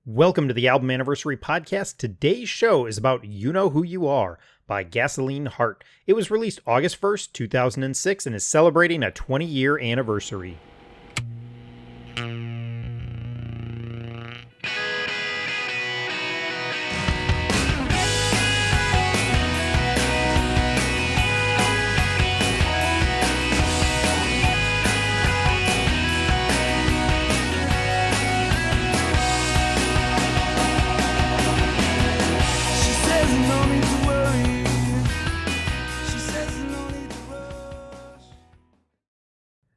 Welcome to the Album Anniversary Podcast. Today's show is about You Know Who You Are by Gasoline Heart. It was released August 1st, 2006 and is celebrating a 20-year anniversary.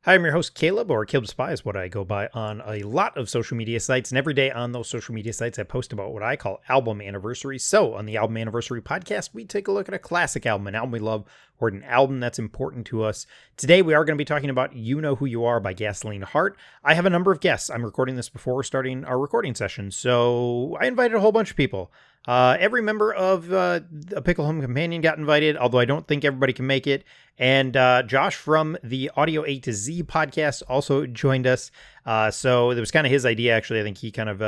Hi, I'm your host, Caleb, or Caleb Spy is what I go by on a lot of social media sites. And every day on those social media sites, I post about what I call album anniversaries. So on the Album Anniversary Podcast, we take a look at a classic album, an album we love, or an album that's important to us. Today, we are going to be talking about You Know Who You Are by Gasoline Heart. I have a number of guests. I'm recording this before we're starting our recording session. So I invited a whole bunch of people. Every member of a Pickle Home Companion got invited, although I don't think everybody can make it. And Josh from the Audio A to Z podcast also joined us. So it was kind of his idea, actually. I think he kind of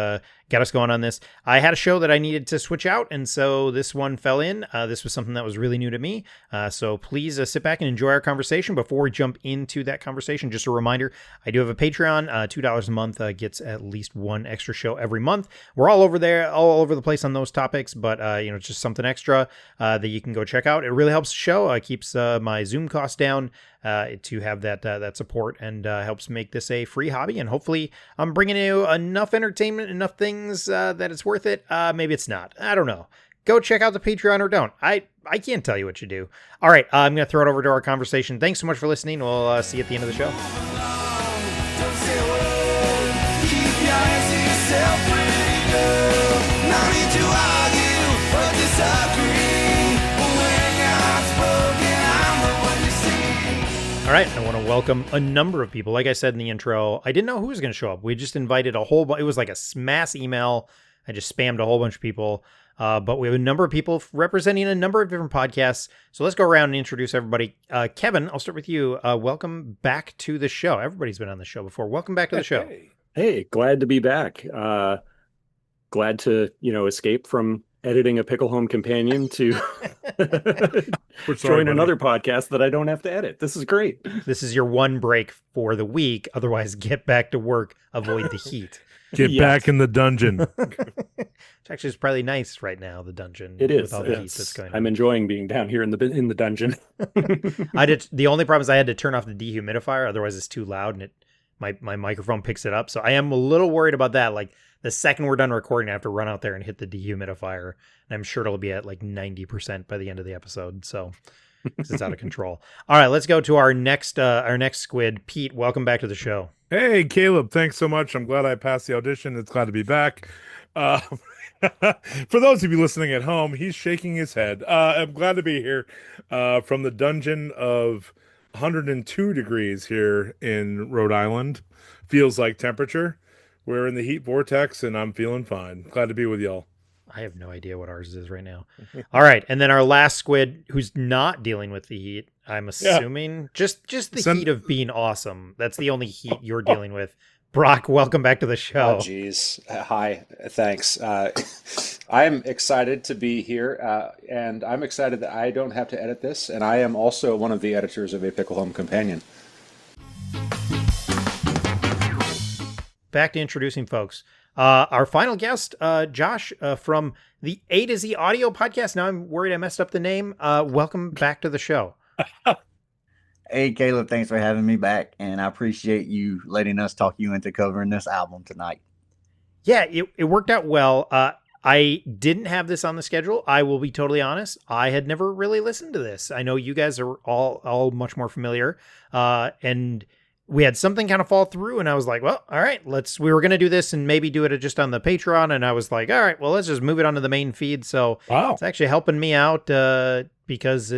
got us going on this. I had a show that I needed to switch out, and so this one fell in. This was something that was really new to me. So please sit back and enjoy our conversation. Before we jump into that conversation, just a reminder, I do have a Patreon. $2 a month gets at least one extra show every month. We're all over there, all over the place on those topics, but it's just something extra that you can go check out. It really helps the show. Keeps my Zoom costs down to have that support, and helps make this a free hobby. And hopefully I'm bringing you enough entertainment, enough things that it's worth it. Maybe it's not. I don't know. Go check out the Patreon or don't. I can't tell you what you do. All right, I'm going to throw it over to our conversation. Thanks so much for listening. We'll see you at the end of the show. All right, I want to welcome a number of people. Like I said in the intro, I didn't know who was going to show up. We just invited a whole bunch. It was like a mass email. I just spammed a whole bunch of people. But we have a number of people representing a number of different podcasts. So let's go around and introduce everybody. Kevin, I'll start with you. Welcome back to the show. Everybody's been on the show before. Welcome back to the show. Hey, glad to be back. Glad to, escape from editing a Pickle Home Companion to join another podcast that I don't have to edit. This is great. This is your one break for the week. Otherwise, get back to work. Avoid the heat. Get back in the dungeon. Which actually is probably nice right now, the dungeon. It is. With all the heat that's going on. I'm enjoying being down here in the dungeon. The only problem is I had to turn off the dehumidifier. Otherwise, it's too loud and my microphone picks it up. So I am a little worried about that. Like the second we're done recording, I have to run out there and hit the dehumidifier. And I'm sure it'll be at like 90% by the end of the episode. So it's out of control. All right, let's go to our next squid. Pete, welcome back to the show. Hey, Caleb, thanks so much. I'm glad I passed the audition. It's glad to be back. For those of you listening at home, he's shaking his head. I'm glad to be here from the dungeon of 102 degrees here in Rhode Island. Feels like temperature. We're in the heat vortex, and I'm feeling fine. Glad to be with y'all. I have no idea what ours is right now. All right, and then our last squid, who's not dealing with the heat, I'm assuming, just the heat of being awesome. That's the only heat you're dealing with. Brock, welcome back to the show. Oh, geez. Hi. Thanks. I'm excited to be here, and I'm excited that I don't have to edit this, and I am also one of the editors of A Pickle Home Companion. Back to introducing folks. Our final guest, Josh, from the A to Z Audio podcast. Now I'm worried I messed up the name. Welcome back to the show. Hey, Caleb, thanks for having me back, and I appreciate you letting us talk you into covering this album tonight. Yeah, it worked out well. I didn't have this on the schedule. I will be totally honest. I had never really listened to this. I know you guys are all much more familiar, and we had something kind of fall through, and I was like, well, all right, we were going to do this and maybe do it just on the Patreon. And I was like, all right, well, let's just move it onto the main feed. So It's actually helping me out, because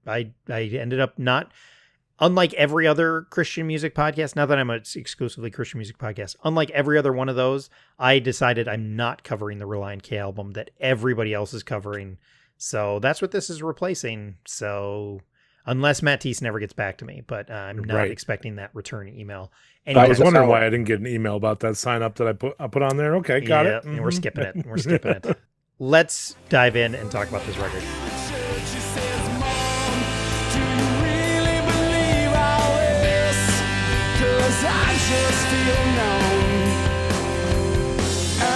I ended up not, unlike every other Christian music podcast, not that I'm an exclusively Christian music podcast, unlike every other one of those, I decided I'm not covering the Reliant K album that everybody else is covering. So that's what this is replacing. So unless Matisse never gets back to me, but I'm not Right. expecting that return email. I was That's wondering how- why I didn't get an email about that sign up that I put on there. Okay, got it. And we're Mhm. skipping it. We're skipping it. Let's dive in and talk about this record. She says, Mom, do you really believe all this? 'Cause I just feel numb. I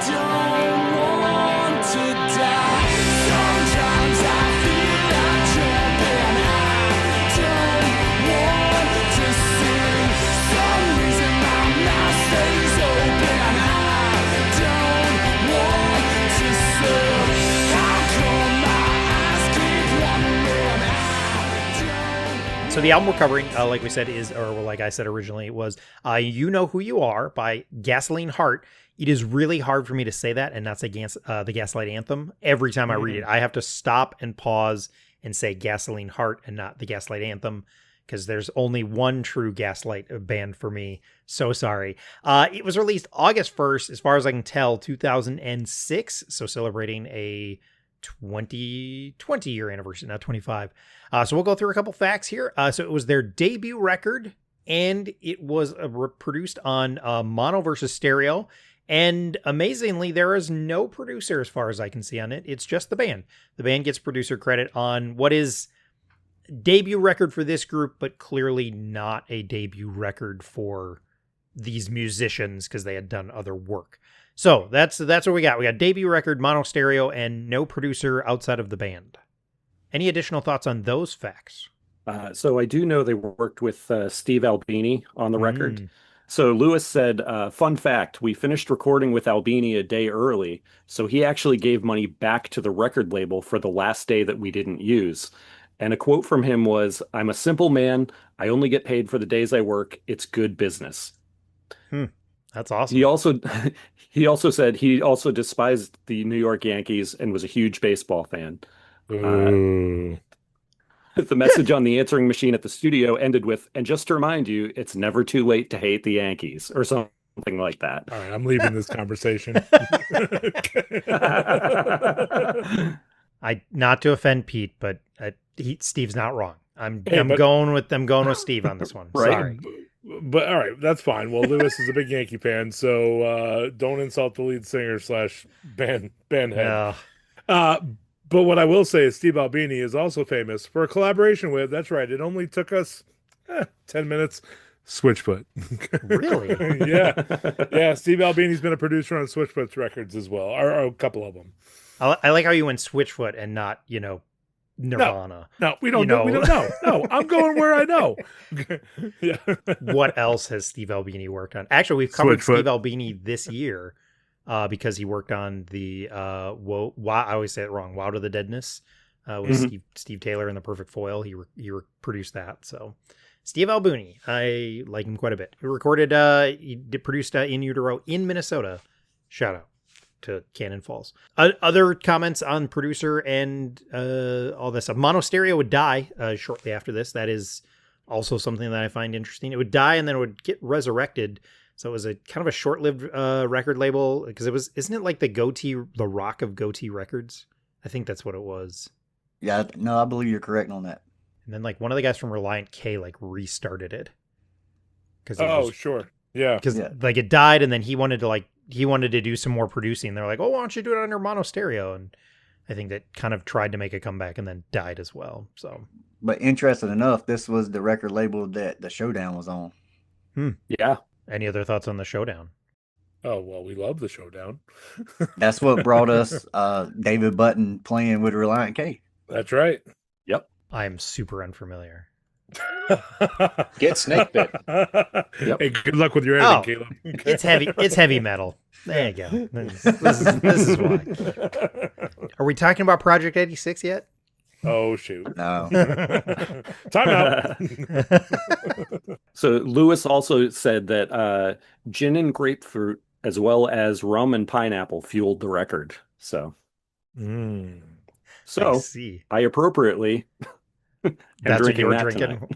don't want to die. Sometimes I feel like jumping. I don't want to sing. Some reason my mouth stays open. I don't want to serve. How come my eyes keep wandering? I don't. So the album we're covering, like we said, is, or like I said originally, was You Know Who You Are by Gasoline Heart. It is really hard for me to say that and not say the Gaslight Anthem. Every time I read it, I have to stop and pause and say Gasoline Heart and not the Gaslight Anthem, because there's only one true Gaslight band for me. So sorry. It was released August 1st, as far as I can tell, 2006. So celebrating a 20 year anniversary, not 25. So we'll go through a couple facts here. So it was their debut record, and it was produced on mono versus stereo. And amazingly, there is no producer as far as I can see on it. It's just the band. The band gets producer credit on what is debut record for this group, but clearly not a debut record for these musicians because they had done other work. So that's what we got. We got debut record, mono stereo, and no producer outside of the band. Any additional thoughts on those facts? So I do know they worked with Steve Albini on the record. So Lewis said, fun fact, we finished recording with Albini a day early, so he actually gave money back to the record label for the last day that we didn't use. And a quote from him was, "I'm a simple man. I only get paid for the days I work. It's good business." That's awesome. He also said he also despised the New York Yankees and was a huge baseball fan. Ooh. The message on the answering machine at the studio ended with, "And just to remind you, it's never too late to hate the Yankees," or something like that. All right, I'm leaving this conversation. Not to offend Pete, but Steve's not wrong. I'm Hey, but- going with Steve on this one. Right. Sorry. But all right, that's fine. Well, Lewis is a big Yankee fan, so don't insult the lead singer / band head. But what I will say is Steve Albini is also famous for a collaboration with, that's right, it only took us 10 minutes, Switchfoot. Really? Yeah. Steve Albini's been a producer on Switchfoot's records as well, or a couple of them. I like how you went Switchfoot and not, Nirvana. No, we don't know. No, I'm going where I know. Yeah. What else has Steve Albini worked on? Actually, we've covered Switchfoot. Steve Albini this year because he worked on the I always say it wrong. Wow to the Deadness with Steve Taylor and the Perfect Foil. He produced that. So Steve Albini, I like him quite a bit. He recorded, produced In Utero in Minnesota. Shout out to Cannon Falls. Other comments on producer and all this stuff. Mono Stereo would die shortly after this. That is also something that I find interesting. It would die and then it would get resurrected. So it was a kind of a short-lived record label because isn't it like the Rock of Goatee Records? I think that's what it was. Yeah, no, I believe you're correct on that. And then like one of the guys from Reliant K like restarted it. Sure. Yeah. Because like it died and then he wanted to do some more producing. They're like, oh, why don't you do it under mono stereo? And I think that kind of tried to make a comeback and then died as well. So, but interesting enough, this was the record label that the Showdown was on. Yeah. Any other thoughts on the Showdown? Oh, well, we love the Showdown. That's what brought us David Button playing with Reliant K. That's right. Yep. I am super unfamiliar. Get snake bit. Yep. Hey, good luck with your editing, Caleb. It's heavy. It's heavy metal. There you go. This is why. Are we talking about Project 86 yet? Oh, shoot. No. Time out. So Lewis also said that gin and grapefruit, as well as rum and pineapple, fueled the record. So, I see. I appropriately am That's what drinking you were that drinking. tonight.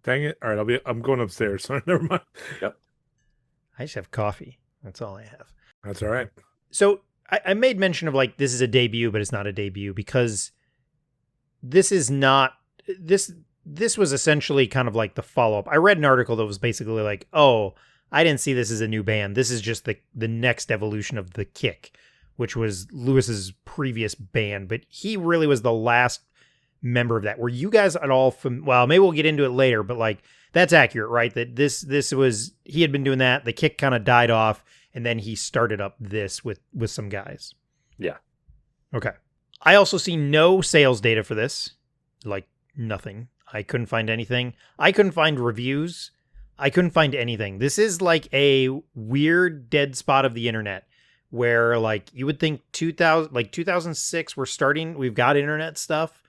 Dang it. All right, I'm going upstairs. So never mind. I just have coffee. That's all I have. That's all right. So I made mention of like this is a debut, but it's not a debut because this is not this was essentially kind of like the follow-up. I read an article that was basically like, oh, I didn't see this as a new band. This is just the next evolution of the Kick, which was Lewis's previous band, but he really was the last member of that. Were you guys at all well, maybe we'll get into it later, but like that's accurate, right? That this was, he had been doing that, the Kick kind of died off, and then he started up this with some guys. Yeah. Okay. I also see no sales data for this. Like nothing. I couldn't find anything. I couldn't find reviews. I couldn't find anything. This is like a weird dead spot of the internet where like you would think 2006 we've got internet stuff,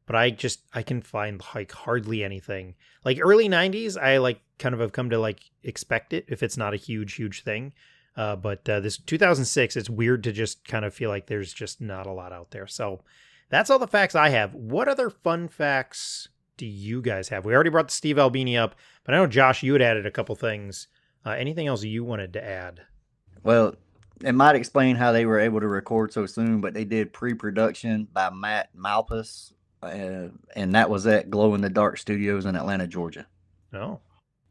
but I can find like hardly anything. Like early 90s, I like kind of have come to like expect it if it's not a huge thing. But this 2006, it's weird to just kind of feel like there's just not a lot out there. So that's all the facts I have. What other fun facts do you guys have? We already brought the Steve Albini up, but I know, Josh, you had added a couple things. Anything else you wanted to add? Well, it might explain how they were able to record so soon, but they did pre-production by Matt Malpass, and that was at Glow in the Dark Studios in Atlanta, Georgia. Oh.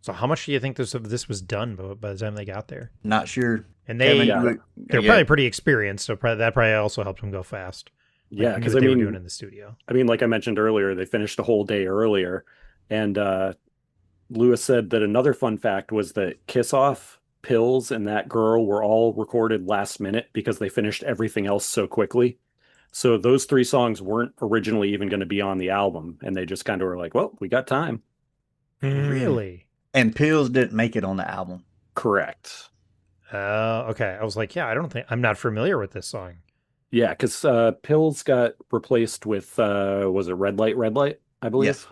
So how much do you think this was done by the time they got there? Not sure. And they're probably pretty experienced, so that probably also helped them go fast. Yeah, because they were doing in the studio. I mean, like I mentioned earlier, they finished a whole day earlier, and Lewis said that another fun fact was that Kiss Off, Pills, and That Girl were all recorded last minute because they finished everything else so quickly. So those 3 songs weren't originally even going to be on the album, and they just kind of were like, "Well, we got time." Really? And Pills didn't make it on the album. Correct. Okay. I was like, yeah, I'm not familiar with this song. Yeah, because Pills got replaced with, was it Red Light, I believe? Yes.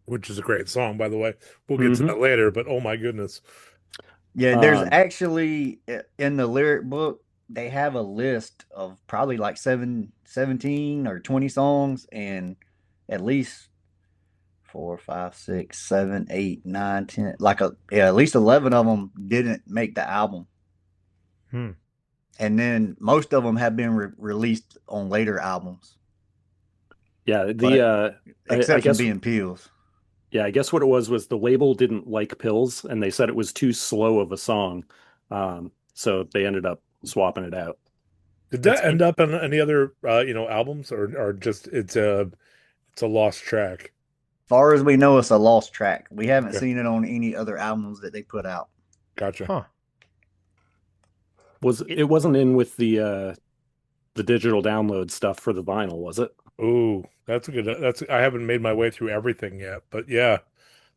Which is a great song, by the way. We'll get to that later, but oh my goodness. Yeah, there's actually, in the lyric book, they have a list of probably like 17 or 20 songs, and at least 4, 5, 6, 7, 8, 9, 10, at least 11 of them didn't make the album. And then most of them have been released on later albums. Yeah, exception being Pills. Yeah, I guess what it was the label didn't like Pills, and they said it was too slow of a song, so they ended up swapping it out. Did that end up on any other albums, or just it's a lost track? As far as we know, it's a lost track. We haven't seen it on any other albums that they put out. Gotcha. Huh. It wasn't in with the digital download stuff for the vinyl, was it? Ooh, that's a good. I haven't made my way through everything yet, but yeah,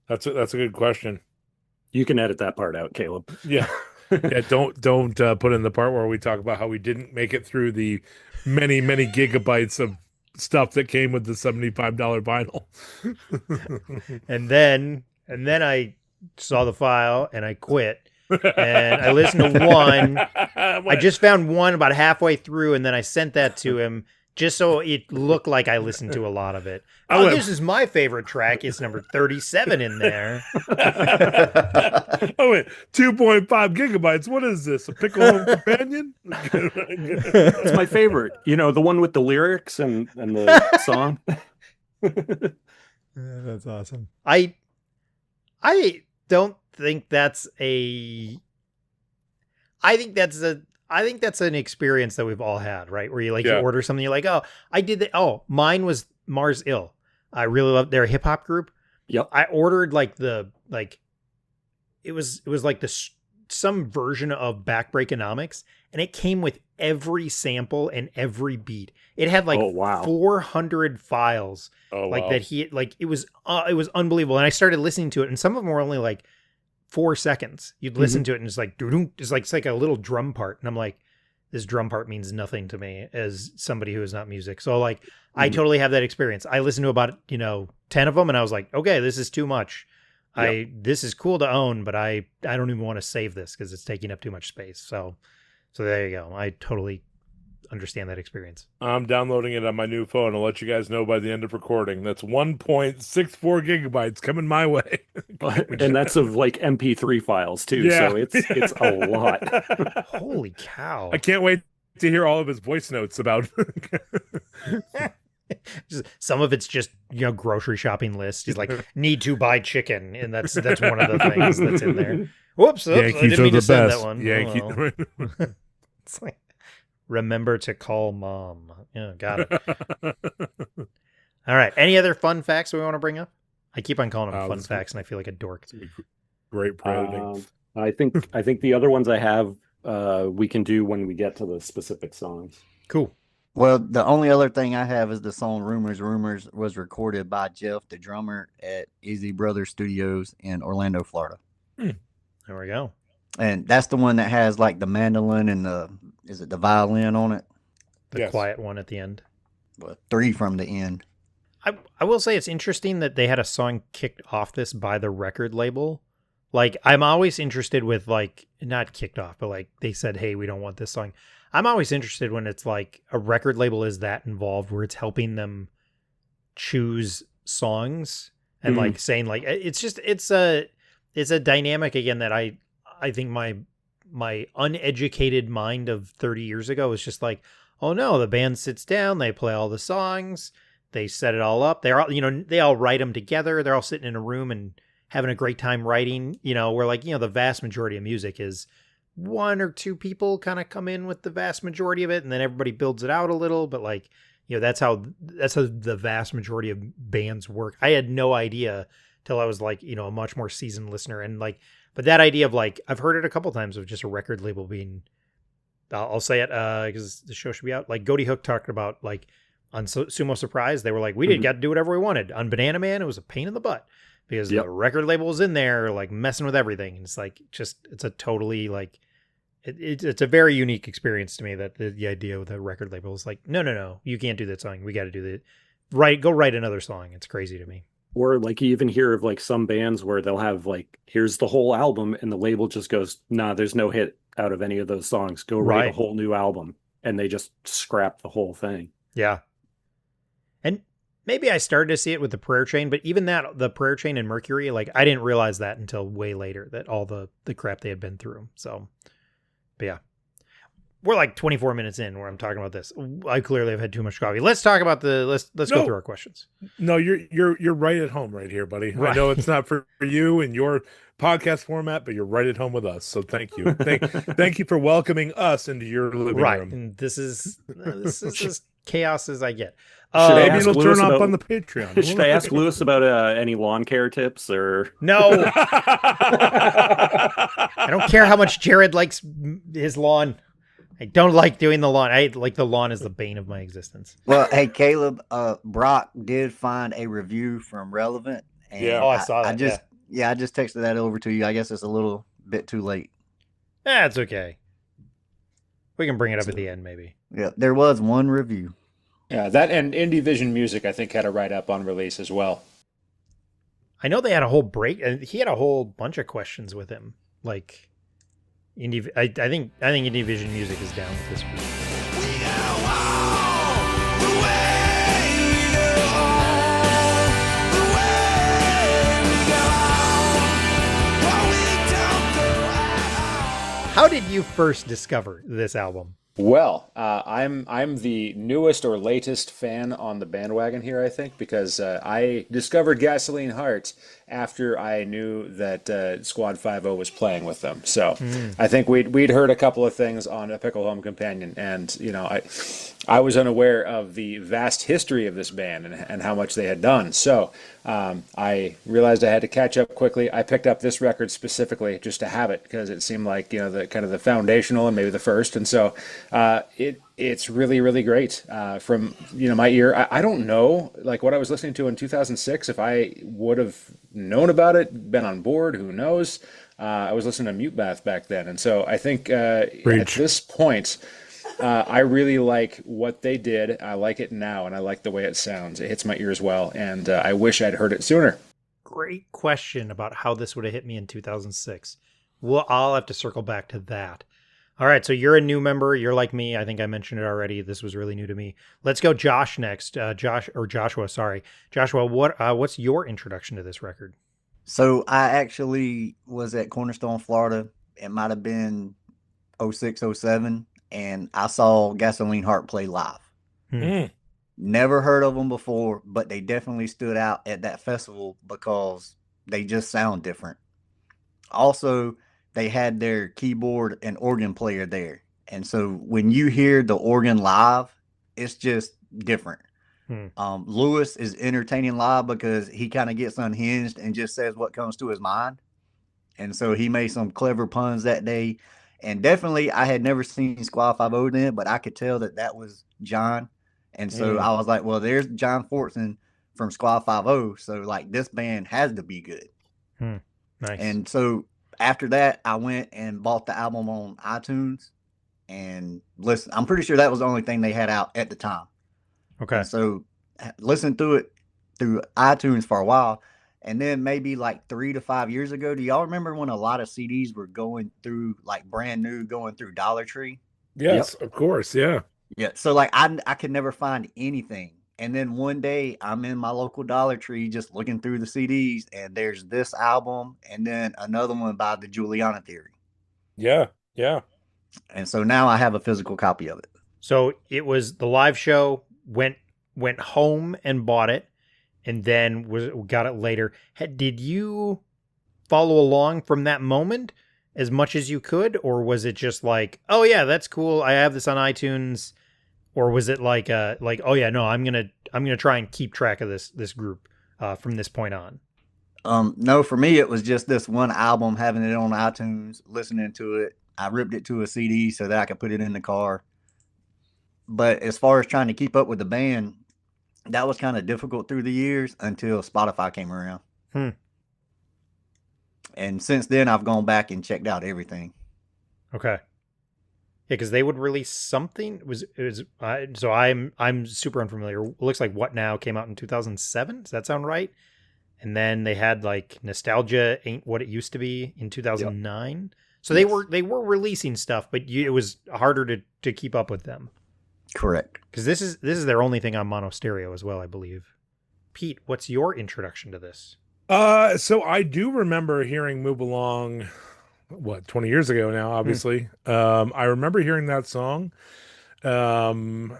that's a good question. You can edit that part out, Caleb. Yeah, yeah. Don't put in the part where we talk about how we didn't make it through the many gigabytes of stuff that came with the $75 vinyl. and then I saw the file and I quit. And I listened to one. I just found one about halfway through, and then I sent that to him just so it looked like I listened to a lot of it. This is my favorite track. It's number 37 in there. Oh, wait, 2.5 gigabytes. What is this? A Pickle Home Companion? It's my favorite. The one with the lyrics and the song. That's awesome. I don't think that's I think that's an experience that we've all had, right? Where you you order something, you're like, oh, I did that. Oh, mine was Mars Ill. I really love their hip hop group. Yep. I ordered it was like some version of Backbreakonomics, and it came with every sample and every beat. It had 400 files. Oh, wow. That it was unbelievable. And I started listening to it, and some of them were only like 4 seconds. You'd listen to it and it's like, it's like a little drum part. And I'm like, this drum part means nothing to me as somebody who is not music. So I totally have that experience. I listened to about, 10 of them, and I was like, okay, this is too much. Yep. This is cool to own, but I don't even want to save this because it's taking up too much space. So there you go. I totally understand that experience. I'm downloading it on my new phone. I'll let you guys know by the end of recording. That's 1.64 gigabytes coming my way. And that's of MP3 files too. Yeah. So it's a lot. Holy cow. I can't wait to hear all of his voice notes about Some of it's just, grocery shopping list. He's like, need to buy chicken, and that's one of the things that's in there. Whoops, I Yankees didn't are mean the to send best. that one. Yankees. Oh, well. It's like, remember to call mom. Yeah, got it. All right. Any other fun facts we want to bring up? I keep on calling them fun facts, and I feel like a dork. Great editing. I think the other ones I have we can do when we get to the specific songs. Cool. Well, the only other thing I have is the song Rumors. Rumors was recorded by Jeff, the drummer, at Easy Brothers Studios in Orlando, Florida. There we go. And that's the one that has like the mandolin and the violin on it? The quiet one at the end. Well, 3 from the end. I will say it's interesting that they had a song kicked off this by the record label. Like, I'm always interested with, like, not kicked off, but like they said, hey, we don't want this song. I'm always interested when it's like a record label is that involved where it's helping them choose songs and like saying like, it's a dynamic again that I think my uneducated mind of 30 years ago was just like, oh no, the band sits down, they play all the songs, they set it all up. They're all, they all write them together. They're all sitting in a room and having a great time writing, where like, the vast majority of music is 1 or 2 people kind of come in with the vast majority of it. And then everybody builds it out a little, but like, that's how the vast majority of bands work. I had no idea till I was like, a much more seasoned listener. And like, but that idea of like, I've heard it a couple times of just a record label being, I'll say it because the show should be out. Like Goaty Hook talked about like on Sumo Surprise, they were like, we didn't got to do whatever we wanted. On Banana Man, it was a pain in the butt because the record label was in there like messing with everything. And it's like, it's a totally like, it's a very unique experience to me that the idea of the record label is like, no, you can't do that song. We got to do that. Go write another song. It's crazy to me. Or like you even hear of like some bands where they'll have like, here's the whole album, and the label just goes, nah, there's no hit out of any of those songs. Go write a whole new album. And they just scrap the whole thing. Yeah. And maybe I started to see it with the Prayer Chain, but even that, the Prayer Chain and Mercury, like I didn't realize that until way later, that all the crap they had been through. So, but yeah. We're like 24 minutes in where I'm talking about this. I clearly have had too much coffee. Let's talk about let's go through our questions. No, you're right at home right here, buddy. Right. I know it's not for you and your podcast format, but you're right at home with us. So thank you. Thank you for welcoming us into your living room. And this is as chaos as I get. Maybe it'll turn up on the Patreon. Should I ask Lewis about any lawn care tips or? No. I don't care how much Jared likes his lawn. I don't like doing the lawn. I like the lawn is the bane of my existence. Well, hey, Caleb, Brock did find a review from Relevant. And I saw that. I just texted that over to you. I guess it's a little bit too late. It's okay. We can bring it up at the end, maybe. Yeah, there was one review. Yeah, that and Indie Vision Music, I think, had a write-up on release as well. I know they had a whole break, and he had a whole bunch of questions with him. Like, I think Indie Vision Music is down with this week. How did you first discover this album? Well, I'm the newest or latest fan on the bandwagon here, I think, because I discovered Gasoline Heart after I knew that Squad 5 was playing with them. So I think we'd heard a couple of things on A Pickle Home Companion, and I was unaware of the vast history of this band and how much they had done. So I realized I had to catch up quickly. I picked up this record specifically just to have it because it seemed like the kind of the foundational and maybe the first, and so it's really, really great. From my ear, I don't know like what I was listening to in 2006. If I would have known about it, been on board, who knows? I was listening to Mute Bath back then, and so I think at this point, I really like what they did. I like it now, and I like the way it sounds. It hits my ears well, and I wish I'd heard it sooner. Great question about how this would have hit me in 2006. Well, I'll have to circle back to that. All right, so you're a new member. You're like me. I think I mentioned it already. This was really new to me. Let's go Josh next. Joshua, sorry. Joshua, what's your introduction to this record? So I actually was at Cornerstone, Florida. It might have been 06, 07, and I saw Gasoline Heart play live. Never heard of them before, but they definitely stood out at that festival because they just sound different. Also, they had their keyboard and organ player there. And so when you hear the organ live, it's just different. Hmm. Lewis is entertaining live because he kind of gets unhinged and just says what comes to his mind. And so he made some clever puns that day. And definitely, I had never seen Squad 5 then, but I could tell that that was John. And so Mm. I was like, well, there's John Fortson from Squad 5. So, like, this band has to be good. Hmm. Nice. And so after that, I went and bought the album on iTunes and listen. I'm pretty sure that was the only thing they had out at the time. Okay. And so listened through it through iTunes for a while. And then maybe like 3 to 5 years ago, do y'all remember when a lot of CDs were going through like brand new, going through Dollar Tree? Yes, Yep. of course. Yeah. Yeah. So like I could never find anything. And then one day I'm in my local Dollar Tree just looking through the CDs and there's this album and then another one by the Juliana Theory. Yeah. Yeah. And so now I have a physical copy of it. So it was the live show, went home and bought it, and then was got it later. Did you follow along from that moment as much as you could, or was it just like, oh yeah, that's cool, I have this on iTunes, or was it like, oh yeah, no, I'm gonna try and keep track of this group from this point on? No, for me it was just this one album, having it on iTunes, listening to it. I ripped it to a CD so that I could put it in the car. But as far as trying to keep up with the band, that was kind of difficult through the years until Spotify came around. Hmm. And since then, I've gone back and checked out everything. Okay. Yeah, because they would release something. So I'm super unfamiliar. It looks like What Now came out in 2007. Does that sound right? And then they had like Nostalgia Ain't What It Used to Be in Yep. 2009. So Yes. they were releasing stuff, but it was harder to keep up with them. Correct. Because this is their only thing on mono stereo as well, I believe. Pete, what's your introduction to this? So I do remember hearing Move Along, what, 20 years ago now, obviously. I remember hearing that song. Um,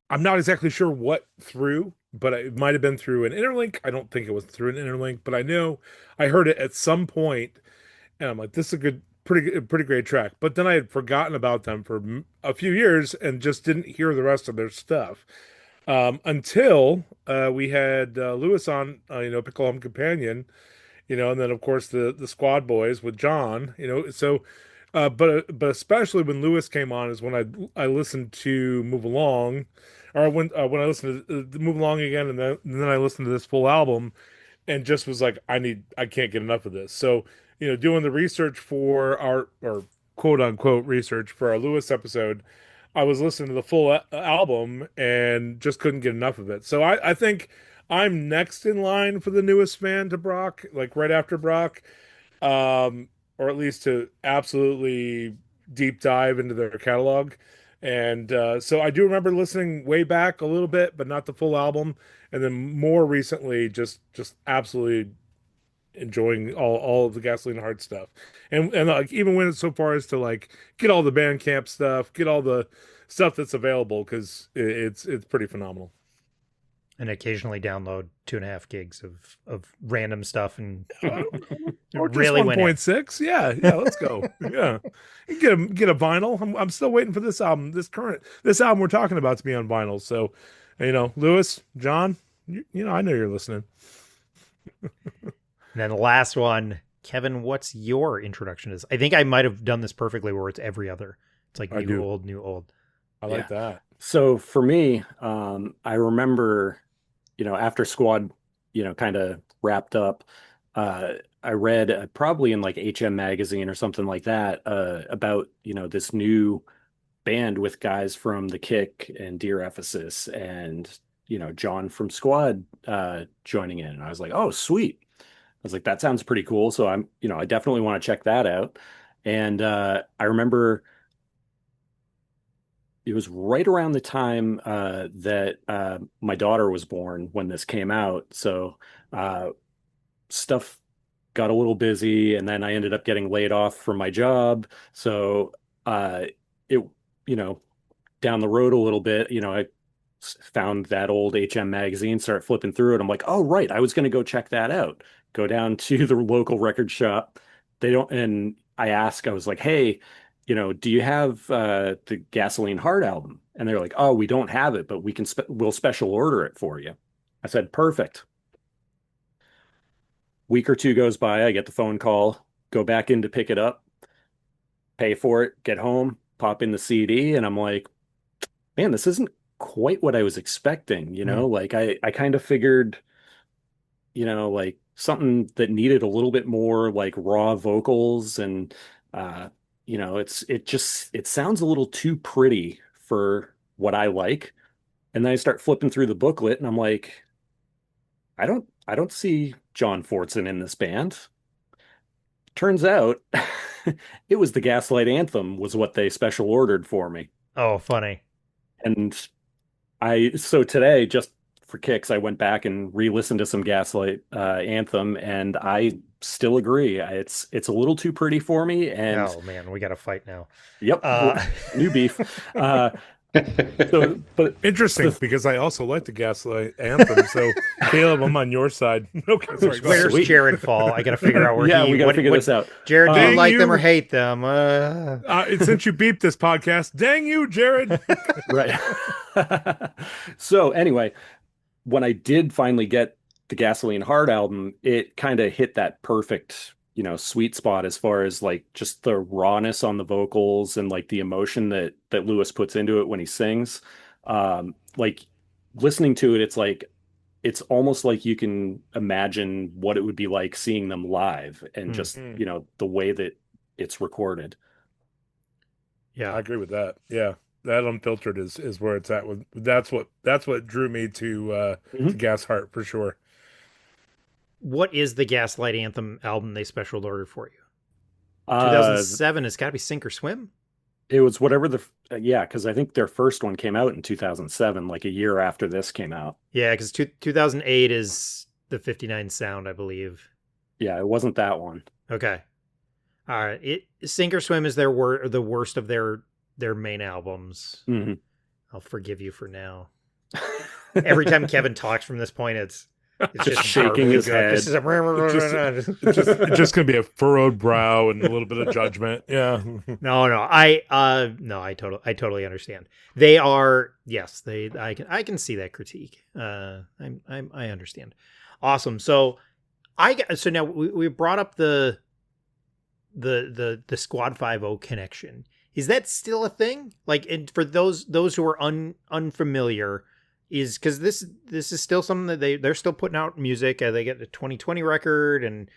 I'm not exactly sure what through, but it might have been through an interlink. I don't think it was through an interlink, but I know I heard it at some point, and I'm like, this is a pretty great track. But then I had forgotten about them for a few years and just didn't hear the rest of their stuff until we had Lewis on, Pickle Home Companion, and then of course the Squad Boys with John, so. But especially when Lewis came on is when I listened to Move Along, or when I listened to Move Along again, and then I listened to this full album, and just was like, I can't get enough of this. So doing the research for our, or quote unquote research for our Lewis episode, I was listening to the full album and just couldn't get enough of it. So I think I'm next in line for the newest fan to Brock, like right after Brock, or at least to absolutely deep dive into their catalog. And so I do remember listening way back a little bit, but not the full album. And then more recently, just absolutely enjoying all of the Gasoline Heart stuff. And like even went so far as to like get all the Bandcamp stuff, get all the stuff that's available because it's pretty phenomenal. And occasionally download 2.5 gigs of random stuff and Or just really went in. 1.6. Yeah, let's go. Yeah. Get a vinyl. I'm still waiting for this album, this album we're talking about to be on vinyl. So, Lewis, John, I know you're listening. And then the last one, Kevin, what's your introduction to this? I think I might have done this perfectly where it's every other. It's like new, old, new, old. I like that. So for me, I remember, after Squad, kind of wrapped up, I read probably in like HM magazine or something like that about, this new band with guys from The Kick and Dear Ephesus and, John from Squad joining in. And I was like, oh, sweet. I was like, that sounds pretty cool. So I definitely want to check that out. And I remember it was right around the time that my daughter was born when this came out. So stuff got a little busy, and then I ended up getting laid off from my job. So it, down the road a little bit, I found that old HM magazine, started flipping through it. I'm like, oh, right, I was going to go check that out. Go down to the local record shop. They don't, and I was like, hey, do you have the Gasoline Heart album? And they're like, oh, we don't have it, but we'll special order it for you. I said, perfect. Week or two goes by, I get the phone call, go back in to pick it up, pay for it, get home, pop in the CD, and I'm like, man, this isn't quite what I was expecting, Like I kind of figured, like something that needed a little bit more like raw vocals and it sounds a little too pretty for what I like. And then I start flipping through the booklet and I'm like, I don't see John Fortson in this band. Turns out it was the Gaslight Anthem was what they special ordered for me. Oh, funny. And so today, just for kicks, I went back and re-listened to some Gaslight Anthem, and I still agree. It's a little too pretty for me. And oh man, we got to fight now. Yep, new beef. But interesting because I also like the Gaslight Anthem. So Caleb, I'm on your side. Okay, sorry. Where's Jared fall? I got to figure out where. We got to figure this out. Jared, do you like them or hate them? Since you beeped this podcast, dang you, Jared. Right. So anyway, when I did finally get the Gasoline Heart album, it kind of hit that perfect, sweet spot as far as like just the rawness on the vocals and like the emotion that Lewis puts into it when he sings. Like listening to it, it's almost like you can imagine what it would be like seeing them live and just, the way that it's recorded. Yeah, I agree with that. Yeah. That Unfiltered is where it's at. That's what drew me to Gas Heart for sure. What is the Gaslight Anthem album they special ordered for you? 2007. It's got to be Sink or Swim. It was whatever because I think their first one came out in 2007, like a year after this came out. Yeah, because 2008 is the 59 Sound, I believe. Yeah, it wasn't that one. Okay. All right. Sink or Swim is the worst of their main albums. Mm-hmm. I'll forgive you for now. Every time Kevin talks from this point, it's just shaking his head. This is it's just gonna be a furrowed brow and a little bit of judgment. Yeah. No. I totally understand. They are, yes, I can see that critique. I understand. Awesome. So now we brought up the Squad 5-0 connection. Is that still a thing? Like, and for those who are unfamiliar, is because this is still something that they're still putting out music. They get a 2020 record, and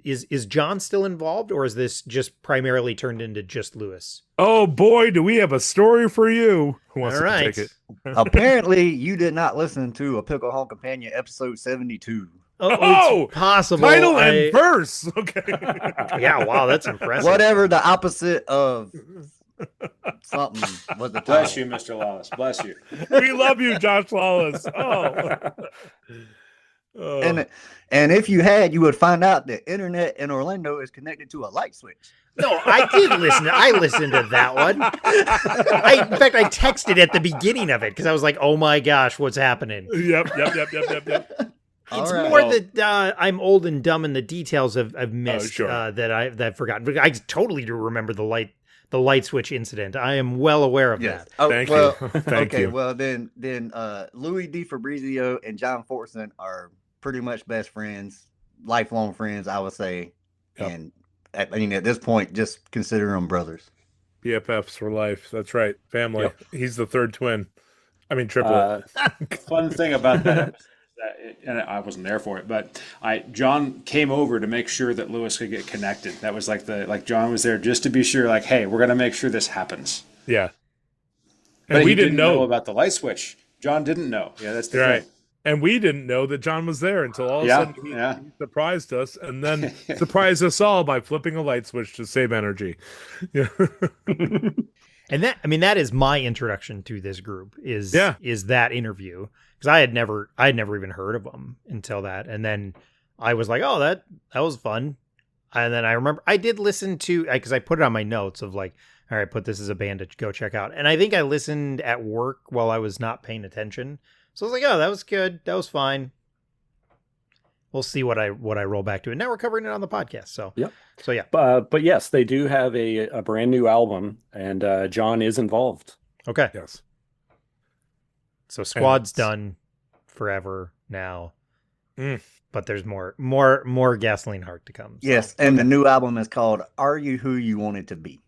is John still involved, or is this just primarily turned into just Lewis? Oh boy, do we have a story for you? Who wants to take it? Apparently, you did not listen to a Pickle Hall Companion episode 72. Oh, it's possible. Title and verse. Okay. Yeah, wow, that's impressive. Whatever the opposite of something was the title. Bless you, Mr. Lawless. Bless you. We love you, Josh Lawless. Oh. And if you had, you would find out the internet in Orlando is connected to a light switch. No, I did listen. I listened to that one. In fact, I texted at the beginning of it because I was like, "Oh my gosh, what's happening?" Yep. It's more that I'm old and dumb, and the details I've missed that I've forgotten. But I totally do remember the light switch incident. I am well aware of that. Oh, Thank you. Thank okay, you. well then Louis D. Fabrizio and John Fortson are pretty much best friends, lifelong friends, I would say. Yep. And at this point, just consider them brothers. BFFs for life. That's right. Family. Yep. He's the third twin. I mean, triplet. Fun thing about that, and I wasn't there for it, but John came over to make sure that Lewis could get connected. That was like John was there just to be sure, like, hey, we're gonna make sure this happens. Yeah. And But we he didn't know about the light switch. John didn't know. Yeah, that's the right. thing. And we didn't know that John was there until all of a sudden he surprised us, and then surprised us all by flipping a light switch to save energy. Yeah. And that is my introduction to this group is that interview, because I had never even heard of them until that, and then I was like, oh, that was fun. And then I remember I did listen to, because I put it on my notes of like, all right, put this as a band to go check out. And I think I listened at work while I was not paying attention. So I was like, oh, that was good. That was fine. We'll see what I roll back to. And now we're covering it on the podcast. So, Yep. So yeah. But yes, they do have a brand new album, and John is involved. Okay. Yes. So Squad's done forever now. But there's more Gasoline Heart to come. So. Yes, and the new album is called Are You Who You Wanted to Be?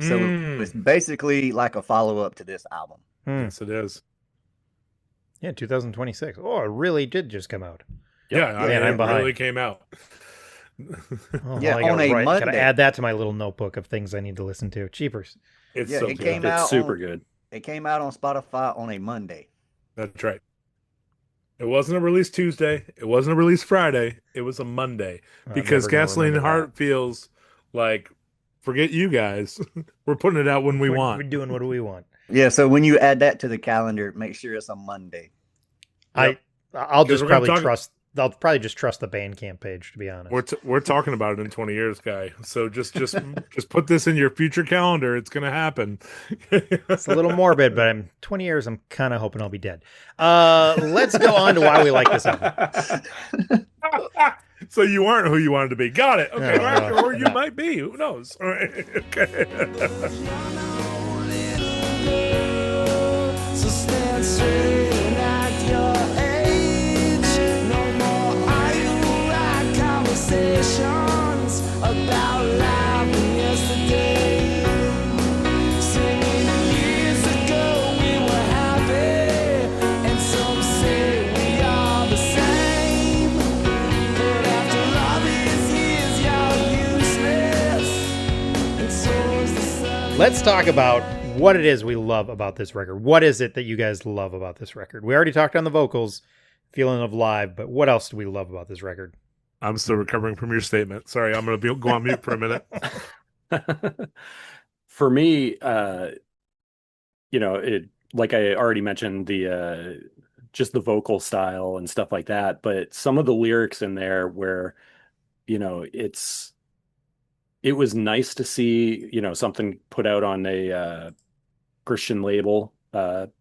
So it's basically like a follow-up to this album. Yes, it is. Yeah, 2026. Oh, it really did just come out. Yeah, I mean, I'm behind. It really came out. Oh, yeah, on a Monday. Gotta add that to my little notebook of things I need to listen to. Cheapers. It's yeah, so it good. came out. It's super good. It came out on Spotify on a Monday. That's right. It wasn't a release Tuesday. It wasn't a release Friday. It was a Monday because Gasoline Heart feels like, forget you guys. We're putting it out when we want. We're doing what we want. Yeah, so when you add that to the calendar, make sure it's on Monday. Yep. I'll just probably trust. I'll probably just trust the Bandcamp page, to be honest. We're talking about it in 20 years, guy. So just put this in your future calendar. It's gonna happen. It's a little morbid, but 20 years. I'm kind of hoping I'll be dead. Let's go on to why we like this album. So you aren't who you wanted to be. Got it. Okay, or you might be. Who knows? All right. Okay. So stand straight and act your age. No more idle conversations about life and yesterday. Singing years ago we were happy, and some say we are the same. But after all these years, you're useless, and so is the sun. Let's talk about what it is we love about this record. What is it that you guys love about this record? We already talked on the vocals, Feeling of Live, but what else do we love about this record? I'm still recovering from your statement. Sorry, I'm going to go on mute for a minute. For me, it, like I already mentioned, the just the vocal style and stuff like that, but some of the lyrics in there where, it was nice to see, something put out on a Christian label that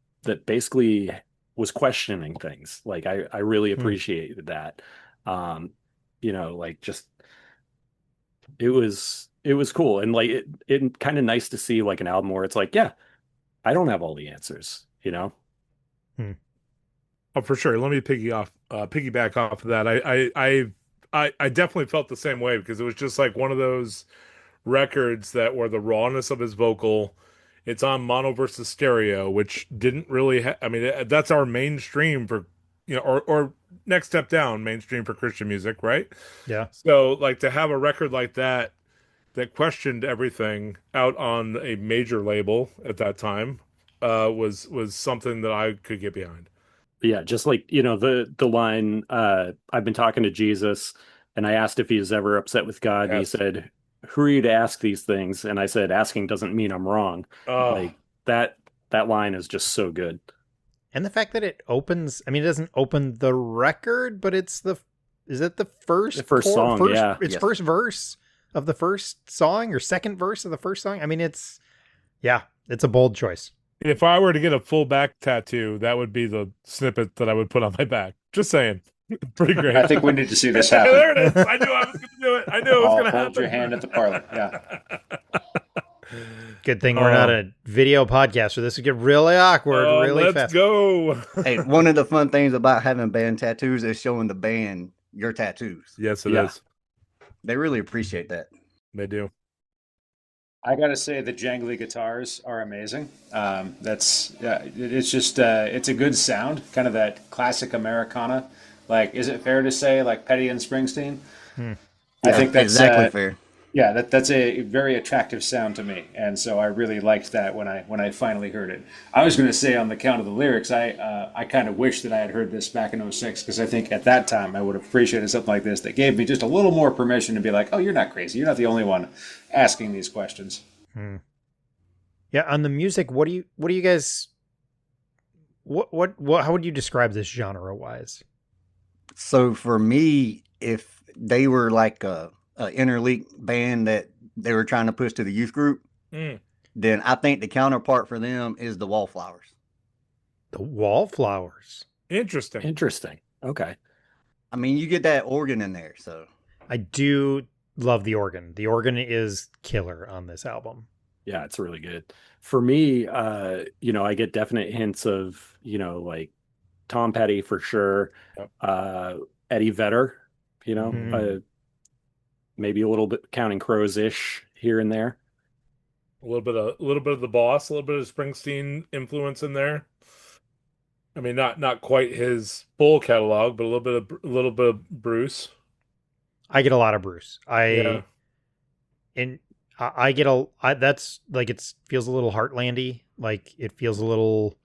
basically was questioning things. Like I really appreciated that. Like just it was cool, and like it kind of nice to see like an album where it's like, yeah, I don't have all the answers, Oh, for sure. Let me piggyback off of that. I definitely felt the same way, because it was just like one of those records that were the rawness of his vocal. It's on mono versus stereo, which didn't really that's our mainstream for, or next step down mainstream for Christian music, right? Yeah. So like to have a record like that questioned everything out on a major label at that time was something that I could get behind. Yeah, just like, the line, I've been talking to Jesus, and I asked if he was ever upset with God. Yes. And he said, who are you to ask these things? And I said, asking doesn't mean I'm wrong. Oh. Like that line is just so good. And the fact that it opens, it doesn't open the record, but is it the first song? Yeah. It's first verse of the first song, or second verse of the first song. It's a bold choice. If I were to get a full back tattoo, that would be the snippet that I would put on my back. Just saying. Pretty great. I think we need to see this happen. There it is. I knew I was going to do it. I knew it was going to happen. Hold your hand at the parlor. Yeah. Good thing we're not a video podcast, so this would get really awkward really let's fast. Let's go. Hey, one of the fun things about having band tattoos is showing the band your tattoos. Yes, it is. They really appreciate that. They do. I gotta say the jangly guitars are amazing. It's just it's a good sound, kind of that classic Americana. Like, is it fair to say like Petty and Springsteen? I think that's exactly fair. Yeah, that's a very attractive sound to me, and so I really liked that when I finally heard it. I was going to say, on the count of the lyrics, I kind of wish that I had heard this back in '06, because I think at that time I would have appreciated something like this that gave me just a little more permission to be like, oh, you're not crazy, you're not the only one asking these questions. Yeah, on the music, what do you guys, what how would you describe this genre wise? So for me, if they were like a interleague band that they were trying to push to the youth group, then I think the counterpart for them is the Wallflowers. The Wallflowers. Interesting. Interesting. Okay. I mean, you get that organ in there, so. I do love the organ. The organ is killer on this album. Yeah, it's really good. For me, I get definite hints of, like Tom Petty for sure. Yep. Eddie Vedder, Mhm. maybe a little bit Counting Crows-ish here and there. A little bit of the Boss, a little bit of Springsteen influence in there. I mean, not quite his full catalog, but a little bit of Bruce. I get a lot of Bruce. Yeah. I get that's like, it feels a little Heartlandy. Like, it feels a little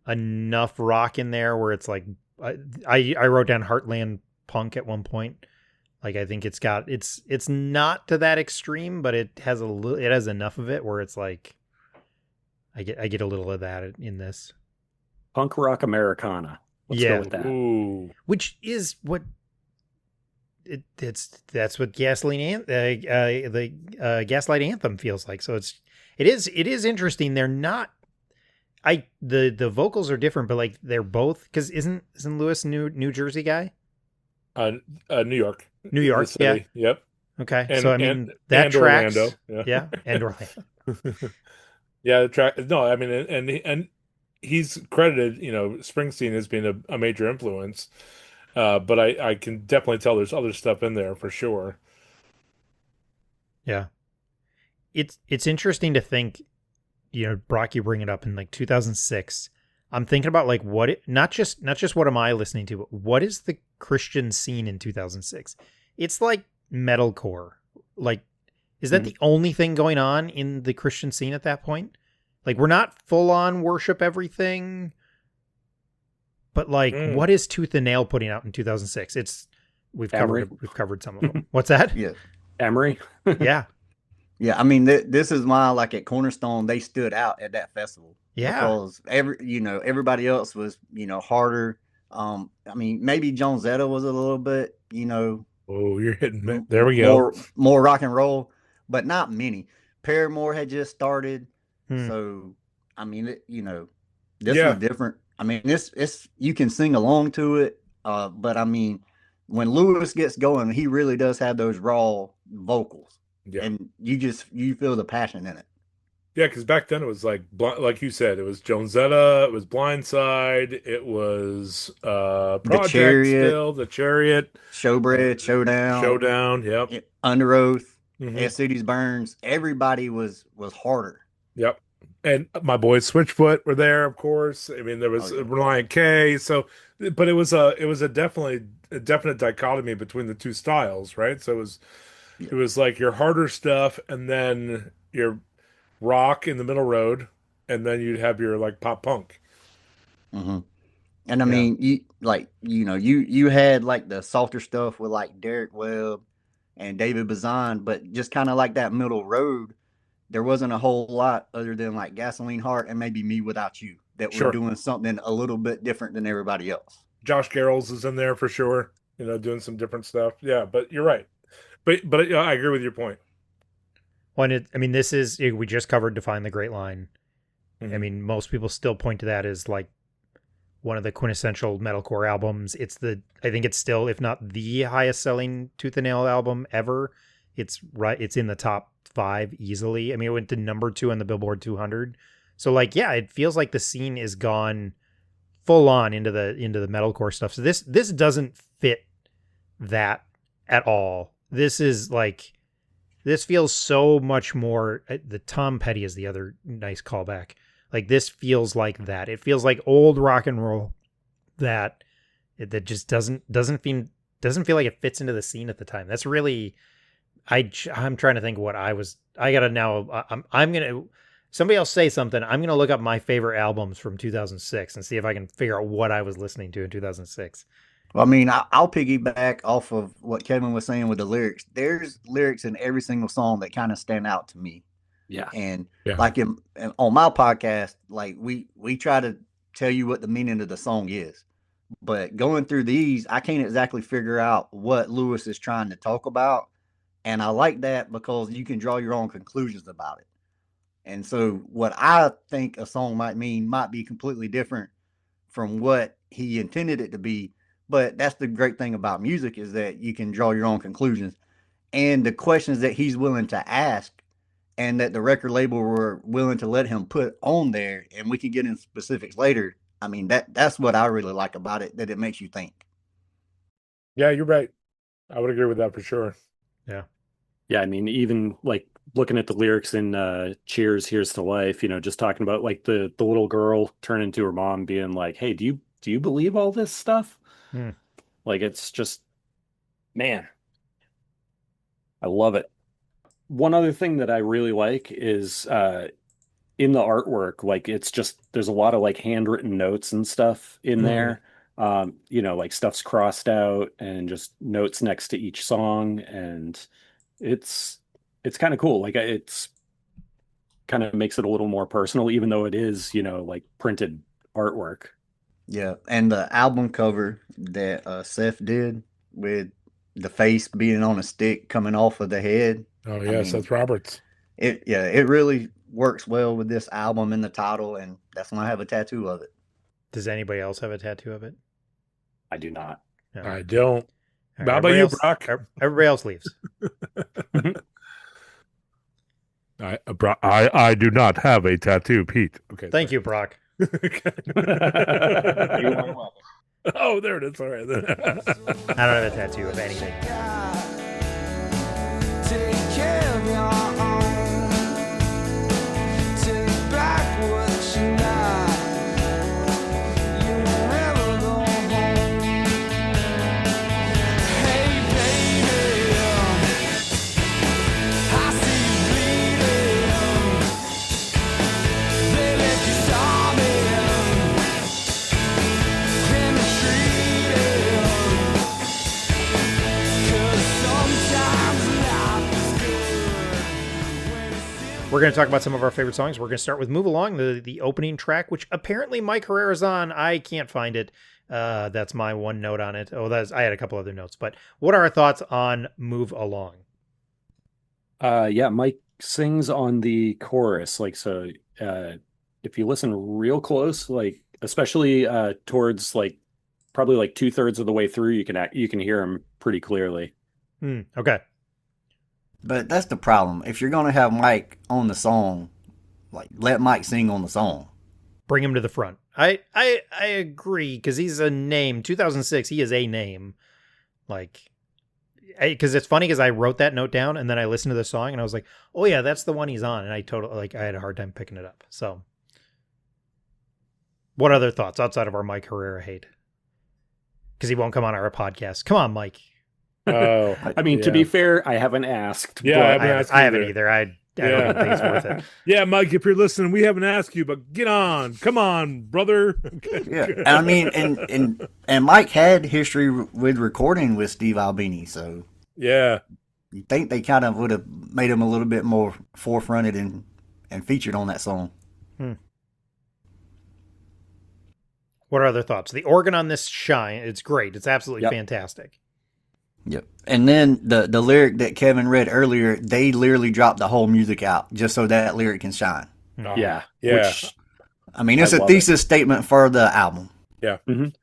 enough rock in there where it's like, I wrote down Heartland punk at one point. Like, I think it's not to that extreme, but it has enough of it where it's like, I get a little of that in this. Punk rock Americana. Let's go with that. Ooh. Which is what that's what the Gaslight Anthem feels like. So it is interesting. They're not, the vocals are different, but like, they're both, because isn't Lewis New Jersey guy? New York. New York, The city. yeah. Yep. Okay, And, so I mean, that and tracks. Orlando. Yeah, and Orlando. Yeah, the track. No, I mean, and he's credited, Springsteen as being a major influence. But I can definitely tell there's other stuff in there for sure. Yeah, it's interesting to think, Brock, you bring it up in like 2006. I'm thinking about like not just what am I listening to, but what is the Christian scene in 2006? It's like metalcore. Like, is that the only thing going on in the Christian scene at that point? Like, we're not full on worship everything, but like, what is Tooth and Nail putting out in 2006? We've covered some of them. What's that? Yeah. Emery. Yeah. Yeah, I mean, this is why, like, at Cornerstone, they stood out at that festival. Yeah. Because everybody else was, harder. I mean, maybe John Zeta was a little bit, Oh, you're hitting it. There we go. More rock and roll, but not many. Paramore had just started. So, I mean, this was different. I mean, it's you can sing along to it. But I mean, when Lewis gets going, he really does have those raw vocals. Yeah. And you feel the passion in it. Yeah, because back then it was like you said, it was Joan Zeta, it was Blindside, it was Project still, The Chariot, Showbread, Showdown, yep. Under Oath, As Cities Burns. Everybody was harder. Yep. And my boys Switchfoot were there, of course. I mean, there was Reliant K. So, but it was a definite dichotomy between the two styles, right? So it was like your harder stuff, and then your rock in the middle road, and then you'd have your like pop punk. And I mean, you had like the softer stuff with like Derek Webb and David Bazan, but just kind of like that middle road, there wasn't a whole lot other than like Gasoline Heart and maybe Me Without You that were doing something a little bit different than everybody else. Josh Garrels is in there for sure, doing some different stuff. Yeah, but you're right. But I agree with your point. Well, we just covered Define the Great Line. I mean, most people still point to that as like one of the quintessential metalcore albums. I think it's still, if not the highest selling Tooth and Nail album ever. It's in the top 5 easily. I mean, it went to number 2 on the Billboard 200. So like, yeah, it feels like the scene is gone full on into the metalcore stuff. So this doesn't fit that at all. This feels so much more. The Tom Petty is the other nice callback. Like, this feels like that. It feels like old rock and roll that just doesn't feel like it fits into the scene at the time. That's really, I'm trying to think what I gotta now. I'm gonna, somebody else say something. I'm gonna look up my favorite albums from 2006 and see if I can figure out what I was listening to in 2006. Well, I mean, I'll piggyback off of what Kevin was saying with the lyrics. There's lyrics in every single song that kind of stand out to me. Yeah. And like on my podcast, like we try to tell you what the meaning of the song is. But going through these, I can't exactly figure out what Lewis is trying to talk about. And I like that because you can draw your own conclusions about it. And so what I think a song might mean might be completely different from what he intended it to be. But that's the great thing about music is that you can draw your own conclusions. And the questions that he's willing to ask and that the record label were willing to let him put on there, and we can get in specifics later. I mean, that's what I really like about it, that it makes you think. Yeah, you're right. I would agree with that for sure. Yeah. Yeah, I mean, even like looking at the lyrics in Cheers, Here's to Life, just talking about like the little girl turning to her mom being like, "Hey, do you believe all this stuff?" Hmm. Like it's just, man, I love it. One other thing that I really like is in the artwork, like it's just there's a lot of like handwritten notes and stuff in there. Like stuff's crossed out and just notes next to each song, and it's it's kind of cool. Like it's kind of makes it a little more personal, even though it is, like printed artwork. Yeah, and the album cover that Seth did with the face being on a stick coming off of the head. Oh I yeah, mean, Seth Roberts. it really works well with this album and the title, and that's why I have a tattoo of it. Does anybody else have a tattoo of it? I do not. No. I don't. All right, How about everybody you, else, Brock? everybody else leaves. I do not have a tattoo, Pete. Okay. Thank you, Brock. You are welcome. Oh, there it is. All right. I don't have a tattoo of anything. Take care of your own. Take back what you got. You will never go home. Hey baby, I see you bleeding. They left you sobbing in the street. 'Cause sometimes life is good when it's We're going to talk about some of our favorite songs. We're going to start with Move Along, the opening track, which apparently Mike Herrera's on. I can't find it. That's my one note on it. I had a couple other notes, but what are our thoughts on Move Along? Yeah, Mike sings on the chorus. Like, so if you listen real close, like especially towards like probably like 2/3 of the way through, you can hear him pretty clearly. Okay. But that's the problem. If you're gonna have Mike on the song, like let Mike sing on the song. Bring him to the front. I agree, because he's a name. 2006, he is a name. Like, because it's funny because I wrote that note down and then I listened to the song and I was like, oh yeah, that's the one he's on. And I had a hard time picking it up. So what other thoughts outside of our Mike Herrera hate? Because he won't come on our podcast. Come on, Mike. Oh, I mean, to yeah. be fair, I haven't asked. Yeah, but I haven't asked I haven't either. either. I don't think it's worth it. Yeah, Mike, if you're listening, we haven't asked you, but get on. Come on, brother. Yeah, and I mean, and Mike had history with recording with Steve Albini, so Yeah. you think they kind of would have made him a little bit more forefronted and featured on that song. What are other thoughts? The organ on this shine. It's great. It's absolutely fantastic. Yep. And then the lyric that Kevin read earlier, they literally dropped the whole music out just so that lyric can shine. Yeah. Yeah. Which, I mean, it's I a love thesis statement for the album. Yeah. Mhm.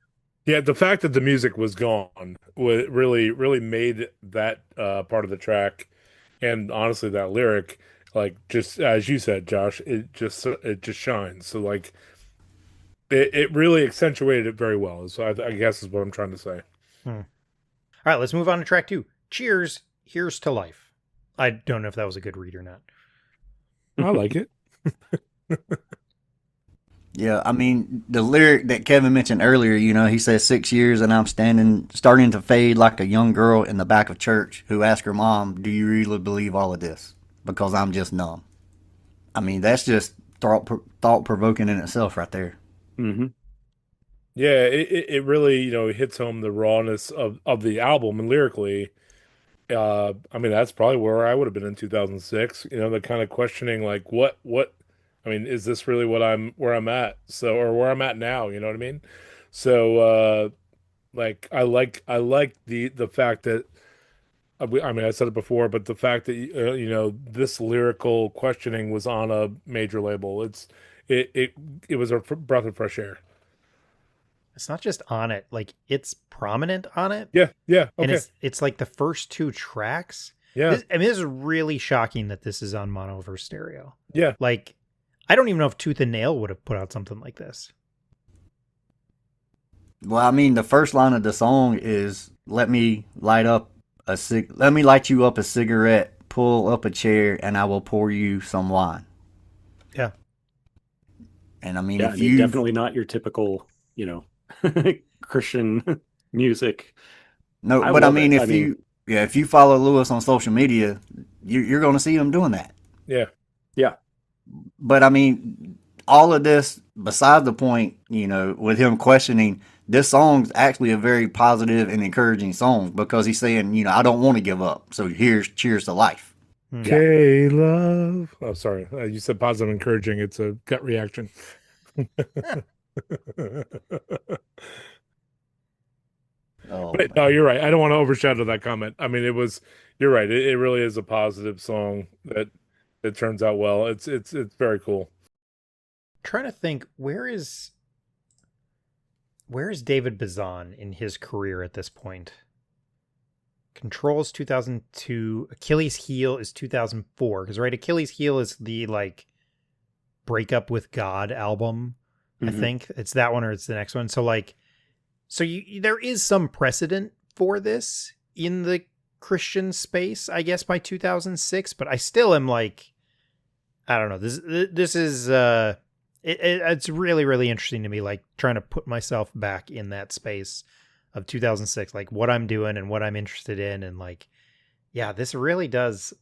Yeah, the fact that the music was gone really made that part of the track, and honestly that lyric, like just as you said, Josh, it just shines. So like it really accentuated it very well. So I guess is what I'm trying to say. All right, let's move on to track 2. Cheers, Here's to Life. I don't know if that was a good read or not. I like it. Yeah, I mean, the lyric that Kevin mentioned earlier, he says 6 years and I'm starting to fade like a young girl in the back of church who asked her mom, do you really believe all of this? Because I'm just numb. I mean, that's just thought-provoking in itself right there. Mm-hmm. Yeah, it really, hits home the rawness of the album and lyrically. I mean, that's probably where I would have been in 2006. The kind of questioning, like, what, I mean, is this really where I'm at? So, or where I'm at now, you know what I mean? So, like, I like the fact that I mean, I said it before, but the fact that this lyrical questioning was on a major label, it it it was a breath of fresh air. It's not just on it, like it's prominent on it. Yeah, yeah, And okay, it's like the first two tracks. yeah, This is really shocking that this is on mono versus stereo. yeah. Like, I don't even know if Tooth and Nail would have put out something like this. Well, I mean, the first line of the song is let me light you up a cigarette, pull up a chair, and I will pour you some wine. Yeah. And I mean, Yeah, if you definitely not your typical, Christian music. no, I but I love mean, it. if you follow Lewis on social media, you're going to see him doing that. Yeah. Yeah. But I mean, all of this, beside the point, with him questioning, this song's actually a very positive and encouraging song because he's saying, I don't want to give up. So here's cheers to life. Caleb. Oh, sorry. You said positive, encouraging. It's a gut reaction. Oh, But no, you're right. I don't want to overshadow that comment. I mean, you're right. It really is a positive song that it turns out well. It's very cool. Trying to think, where is David Bazan in his career at this point? Control's 2002. Achilles Heel is 2004. Because right, Achilles Heel is the like Breakup with God album. I think it's that one or it's the next one. So like, there is some precedent for this in the Christian space, I guess, by 2006. But I still am like, I don't know. This is it's really, really interesting to me, like trying to put myself back in that space of 2006, like what I'm doing and what I'm interested in. And like, yeah, this really does.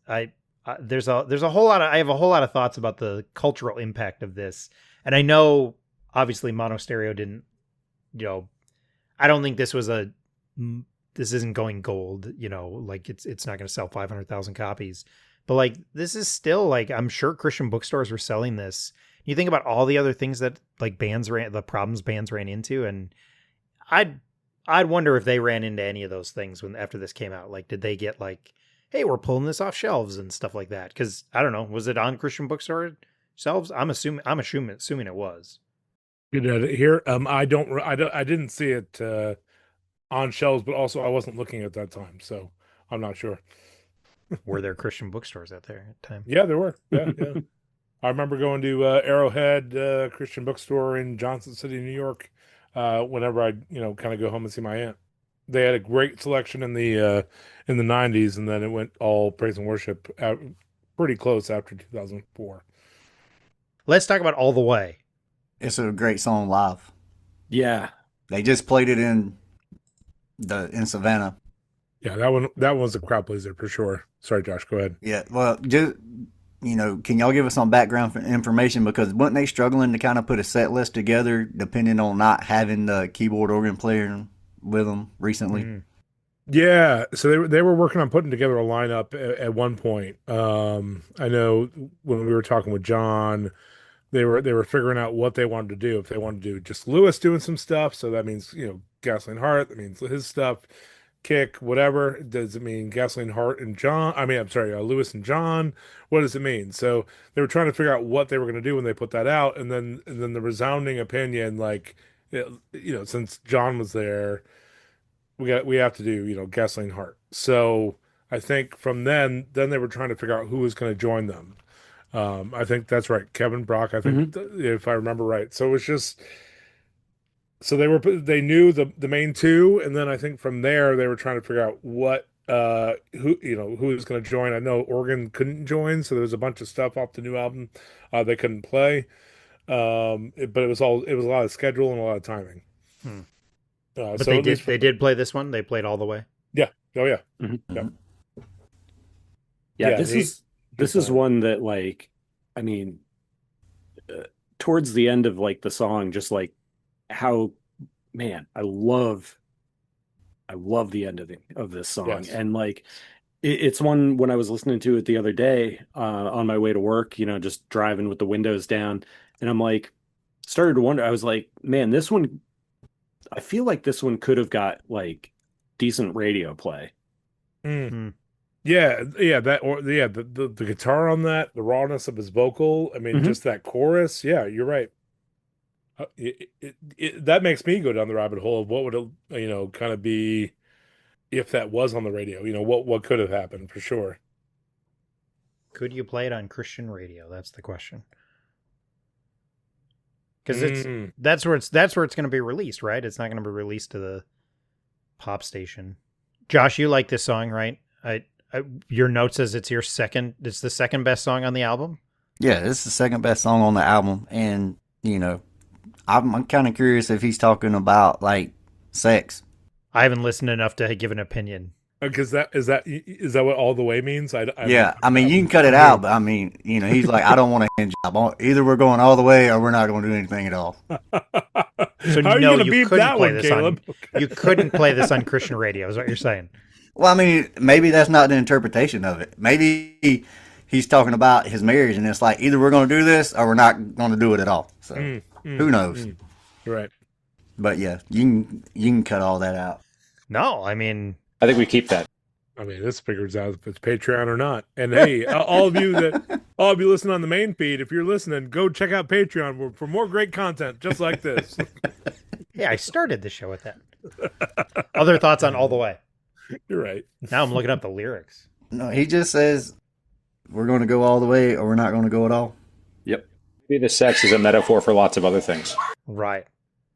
There's a whole lot of, I have a whole lot of thoughts about the cultural impact of this. And I know obviously mono stereo didn't, I don't think this isn't going gold, like it's not going to sell 500,000 copies, but like, this is still like, I'm sure Christian bookstores were selling this. You think about all the other things that like the problems bands ran into. And I'd wonder if they ran into any of those things after this came out. Like, did they get like, hey, we're pulling this off shelves and stuff like that? Because I don't know, was it on Christian bookstore shelves? I'm assuming it was. Good at it here. I didn't see it on shelves, but also I wasn't looking at that time, so I'm not sure. Were there Christian bookstores out there at the time? Yeah, there were. Yeah, yeah. I remember going to Arrowhead Christian bookstore in Johnson City, New York, whenever I kind of go home and see my aunt. They had a great selection in the 90s, and then it went all praise and worship pretty close after 2004. Let's talk about All the Way. it's a great song live. Yeah. They just played it in Savannah. Yeah, that was a crowd pleaser for sure. Sorry, Josh, go ahead. Yeah, well, just can y'all give us some background information, because weren't they struggling to kind of put a set list together, depending on not having the keyboard organ player with them recently? Mm. Yeah, so they were working on putting together a lineup at one point. I know when we were talking with John, they were figuring out what they wanted to do. If they wanted to do just Lewis doing some stuff, so that means Gasoline Heart, that means his stuff. Kick, whatever. Does it mean Gasoline Heart and John? I mean, I'm sorry, Lewis and John. What does it mean? So they were trying to figure out what they were going to do when they put that out, and then the resounding opinion, like, since John was there, we have to do Gasoline Heart. So I think from then they were trying to figure out who was going to join them. I think that's right, Kevin Brock. I think if I remember right. So it was just. So they knew the main two, and then I think from there they were trying to figure out what who was going to join. I know Oregon couldn't join, so there was a bunch of stuff off the new album they couldn't play. But it was a lot of schedule and a lot of timing. But so they did play this one. They played All the Way. Yeah. Oh yeah. Yeah. This is one that, like, I mean, towards the end of like the song, just like how, man, I love the ending of this song. Yes. And like it's one, when I was listening to it the other day on my way to work, just driving with the windows down, and I'm like, started to wonder, I was like, man, this one, I feel like this one could have got like decent radio play. The guitar on that, the rawness of his vocal. I mean, Mhm. just that chorus. Yeah, you're right. That makes me go down the rabbit hole of what would it, kind of be if that was on the radio. What could have happened for sure. Could you play it on Christian radio? That's the question. Because Mm. that's where it's going to be released, right? It's not going to be released to the pop station. Josh, you like this song, right? Your note says it's the second best song on the album. Yeah, this is the second best song on the album, and I'm kind of curious if he's talking about like sex. I haven't listened enough to give an opinion. Because is that what all the way means? Yeah, I mean, you can cut it out, but I mean, he's like, I don't want a hand job. Either we're going all the way or we're not going to do anything at all. So How are no, you gonna you beat couldn't that play one, this Caleb? on. You couldn't play this on Christian radio, is what you're saying. Well, I mean, maybe that's not the interpretation of it. Maybe he's talking about his marriage, and it's like either we're going to do this or we're not going to do it at all. So who knows? You're right. But yeah, you can cut all that out. No, I mean, I think we keep that. I mean, this figures out if it's Patreon or not. And hey, all of you listen on the main feed, if you're listening, go check out Patreon for more great content just like this. yeah, I started the show with that. Other thoughts on All the Way? You're right. Now I'm looking up the lyrics. No, he just says we're going to go all the way or we're not going to go at all. Yep. Maybe the sex is a metaphor for lots of other things. Right.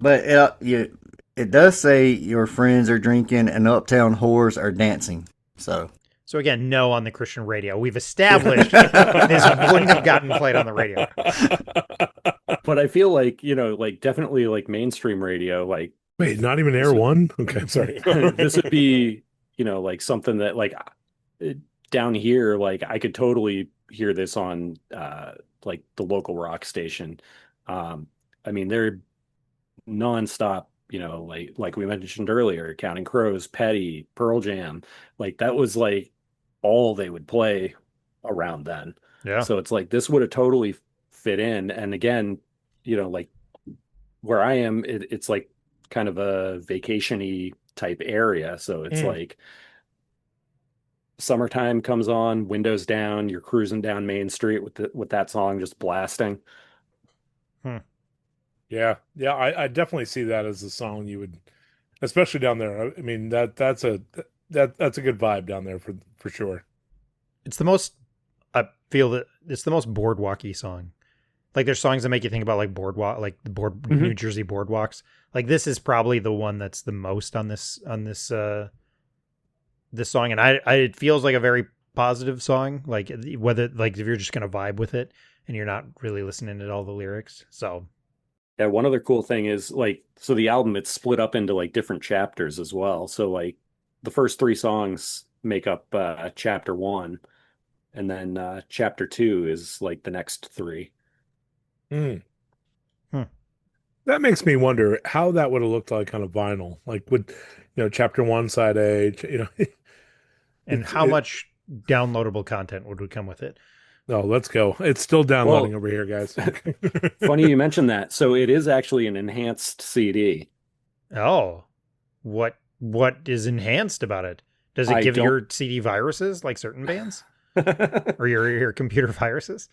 But it does say your friends are drinking and uptown whores are dancing. So again, no on the Christian radio. We've established this wouldn't have gotten played on the radio. But I feel like, definitely like mainstream radio, like Wait, not even Air One? Okay, I'm sorry. this would be, like something that like down here, like I could totally hear this on like the local rock station. I mean, they're nonstop, like we mentioned earlier, Counting Crows, Petty, Pearl Jam, like that was like all they would play around then. Yeah. So it's like this would have totally fit in. And again, like where I am, it's like kind of a vacation-y type area. So it's like summertime comes on, windows down, you're cruising down Main Street with that song just blasting. Yeah, I definitely see that as a song you would, especially down there. I mean that's a good vibe down there for sure. It's the most, I feel that it's the most boardwalky song. Like there's songs that make you think about like boardwalk, like the New Jersey boardwalks. Like this is probably the one that's the most on this this song, and it feels like a very positive song. Like whether like if you're just gonna vibe with it and you're not really listening to all the lyrics. So yeah, one other cool thing is like so the album it's split up into like different chapters as well. So like the first 3 songs make up chapter 1, and then chapter 2 is like the next 3. That makes me wonder how that would have looked like on a vinyl. Like would chapter 1 side A, and how much downloadable content would come with it? No, let's go. It's still downloading over here, guys. Funny you mentioned that. So it is actually an enhanced CD. Oh, what is enhanced about it? Does it give your CD viruses like certain bands, or your computer viruses?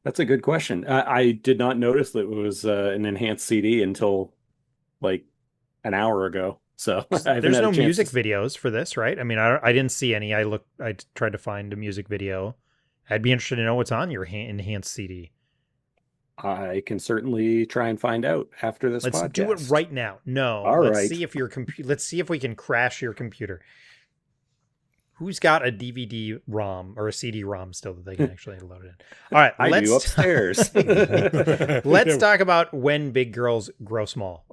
That's a good question. I did not notice that it was an enhanced CD until like an hour ago. So there's no music videos for this, right? I mean, I didn't see any. I tried to find a music video. I'd be interested to know what's on your enhanced CD. I can certainly try and find out after this podcast. Let's do it right now. No, all let's right. see if let's see if we can crash your computer. Who's got a DVD ROM or a CD ROM still that they can actually load it in? All right, I do upstairs. Let's talk about When Big Girls Grow Small.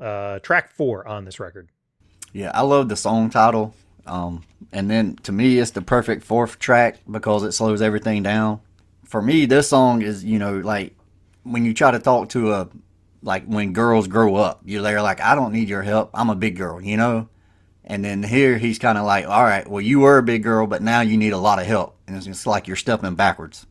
Track 4 on this record. Yeah, I love the song title. And then to me, it's the perfect 4th track because it slows everything down. For me, this song is, like when you try to talk to like when girls grow up, they're like, I don't need your help. I'm a big girl, And then here he's kind of like, all right, well, you were a big girl, but now you need a lot of help. And it's like you're stepping backwards.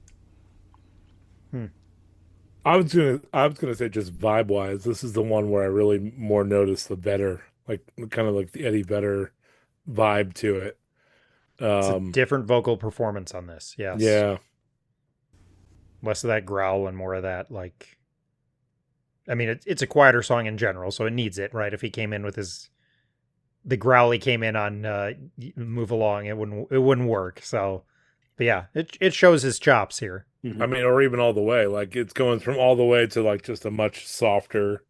I was gonna say just vibe wise, this is the one where I really more noticed the Vedder, like kind of like the Eddie Vedder vibe to it. It's a different vocal performance on this. Yes. Yeah. Less of that growl and more of that, like, I mean, it's a quieter song in general, so it needs it, right? If he came in with the growl he came in on Move Along, it wouldn't work. So, but yeah, it shows his chops here. I mean, or even All the Way. Like, it's going from All the Way to like just a much softer,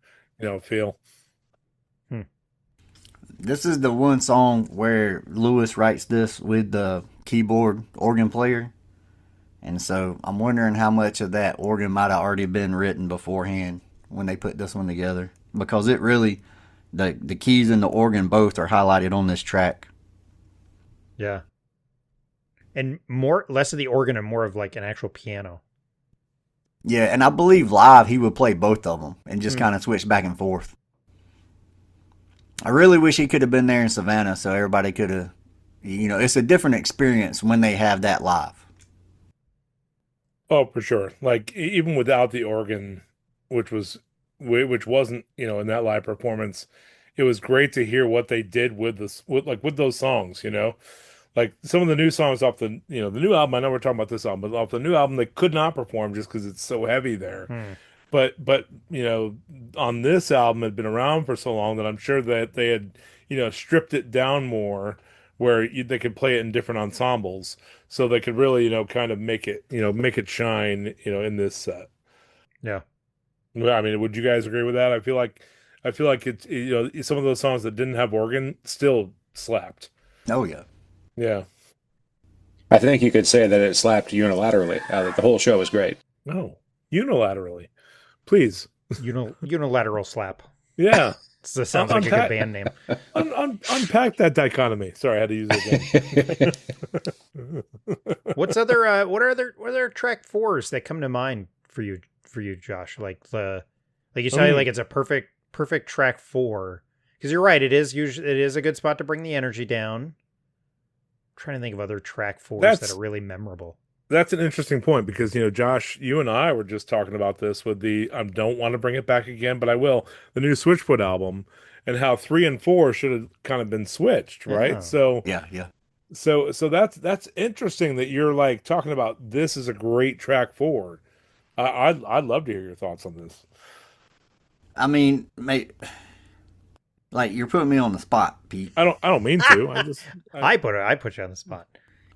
feel. This is the one song where Lewis writes this with the keyboard organ player. And so I'm wondering how much of that organ might have already been written beforehand when they put this one together. Because it really, the keys and the organ both are highlighted on this track. Yeah. And less of the organ and more of like an actual piano. Yeah, and I believe live he would play both of them and just kind of switch back and forth. I really wish he could have been there in Savannah so everybody could have, it's a different experience when they have that live. Oh, for sure. Like, even without the organ, which wasn't, in that live performance, it was great to hear what they did with those songs, Like some of the new songs off the new album. I know we're talking about this album, but off the new album, they could not perform just because it's so heavy there. But on this album, it had been around for so long that I'm sure that they had stripped it down more, where they could play it in different ensembles, so they could really kind of make it shine in this set. Yeah. I mean, would you guys agree with that? I feel like it's some of those songs that didn't have organ still slapped. Oh yeah. Yeah. I think you could say that it slapped unilaterally. The whole show was great. No, unilaterally, please. Unilateral slap. Yeah. That sounds like a good band name. Unpack that dichotomy. Sorry, I had to use it again. What are track fours that come to mind for you, Josh? Like you say, like it's a perfect track 4. Because you're right, it is a good spot to bring the energy down. I'm trying to think of other track 4s that are really memorable. That's an interesting point because, Josh, you and I were just talking about this with I don't want to bring it back again, but I will. The new Switchfoot album and how 3 and 4 should have kind of been switched, right? Yeah. So yeah. So that's interesting that you're like talking about this is a great track 4. I'd love to hear your thoughts on this. I mean, mate, like you're putting me on the spot, Pete. I don't mean to. I put you on the spot.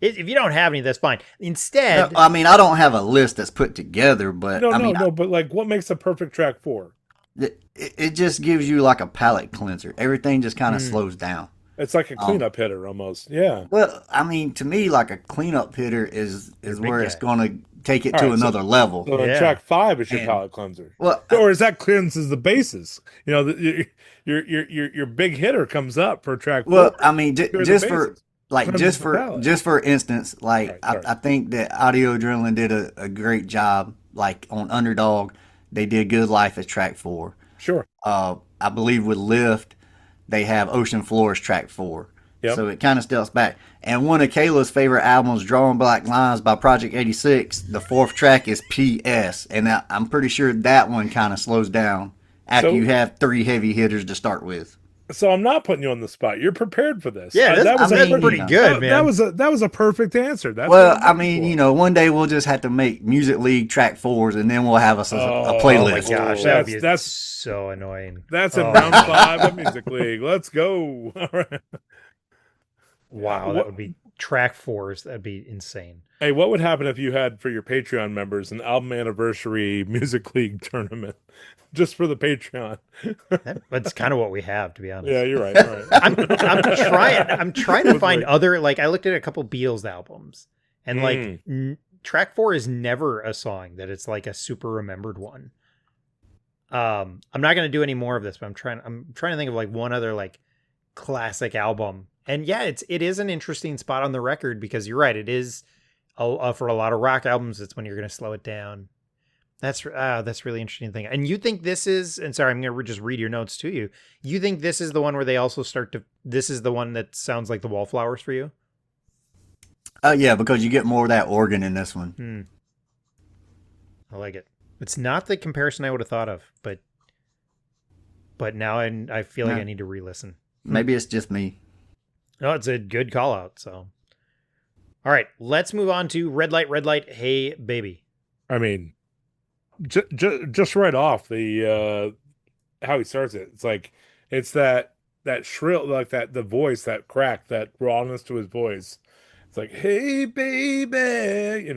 If you don't have any, that's fine. Instead, No, I mean, I don't have a list that's put together, but but like, what makes a perfect track 4? It just gives you like a palate cleanser. Everything just kind of slows down. It's like a cleanup hitter almost. Yeah. Well, I mean, to me, like a cleanup hitter is where it's going to take it to right, another level. So track 5 is your palate cleanser. Well, or is that cleanses the bases? Your big hitter comes up for track 4. Well, I mean, just for instance, like I think that Audio Adrenaline did a great job. Like on Underdog, they did Good Life as track 4. Sure. I believe with Lift, they have Ocean Floor as track 4. Yep. So it kind of steps back. And one of Kayla's favorite albums, Drawing Black Lines by Project 86, the 4th track is PS. And I'm pretty sure that one kind of slows down after you have 3 heavy hitters to start with. So I'm not putting you on the spot. You're prepared for this. Yeah, that was pretty good, man. That was a perfect answer. I mean, one day we'll just have to make Music League track 4s, and then we'll have a playlist. Oh my gosh, that's so annoying. That's in round 5 of Music League. Let's go. All right. Wow, that would be track 4s. That'd be insane. Hey, what would happen if you had for your Patreon members an album anniversary Music League tournament? Just for the Patreon. That's kind of what we have, to be honest. Yeah, you're right. All right. I'm trying to find other, like, I looked at a couple Beatles albums, and like track 4 is never a song that it's like a super remembered one. I'm not going to do any more of this, but I'm trying to think of like one other like classic album. And yeah, it is an interesting spot on the record because you're right. It is for a lot of rock albums. It's when you're going to slow it down. That's really interesting thing. And you think this is, and sorry, I'm going to just read your notes to you. You think this is the one where they also this is the one that sounds like the Wallflowers for you? Yeah, because you get more of that organ in this one. I like it. It's not the comparison I would have thought of, but now I feel like I need to re-listen. Maybe it's just me. No, it's a good call out. So All right, let's move on to Red Light, Hey Baby. I mean, just right off the how he starts it. It's like it's that shrill, like that the voice, that crack, that rawness to his voice. It's like, hey baby,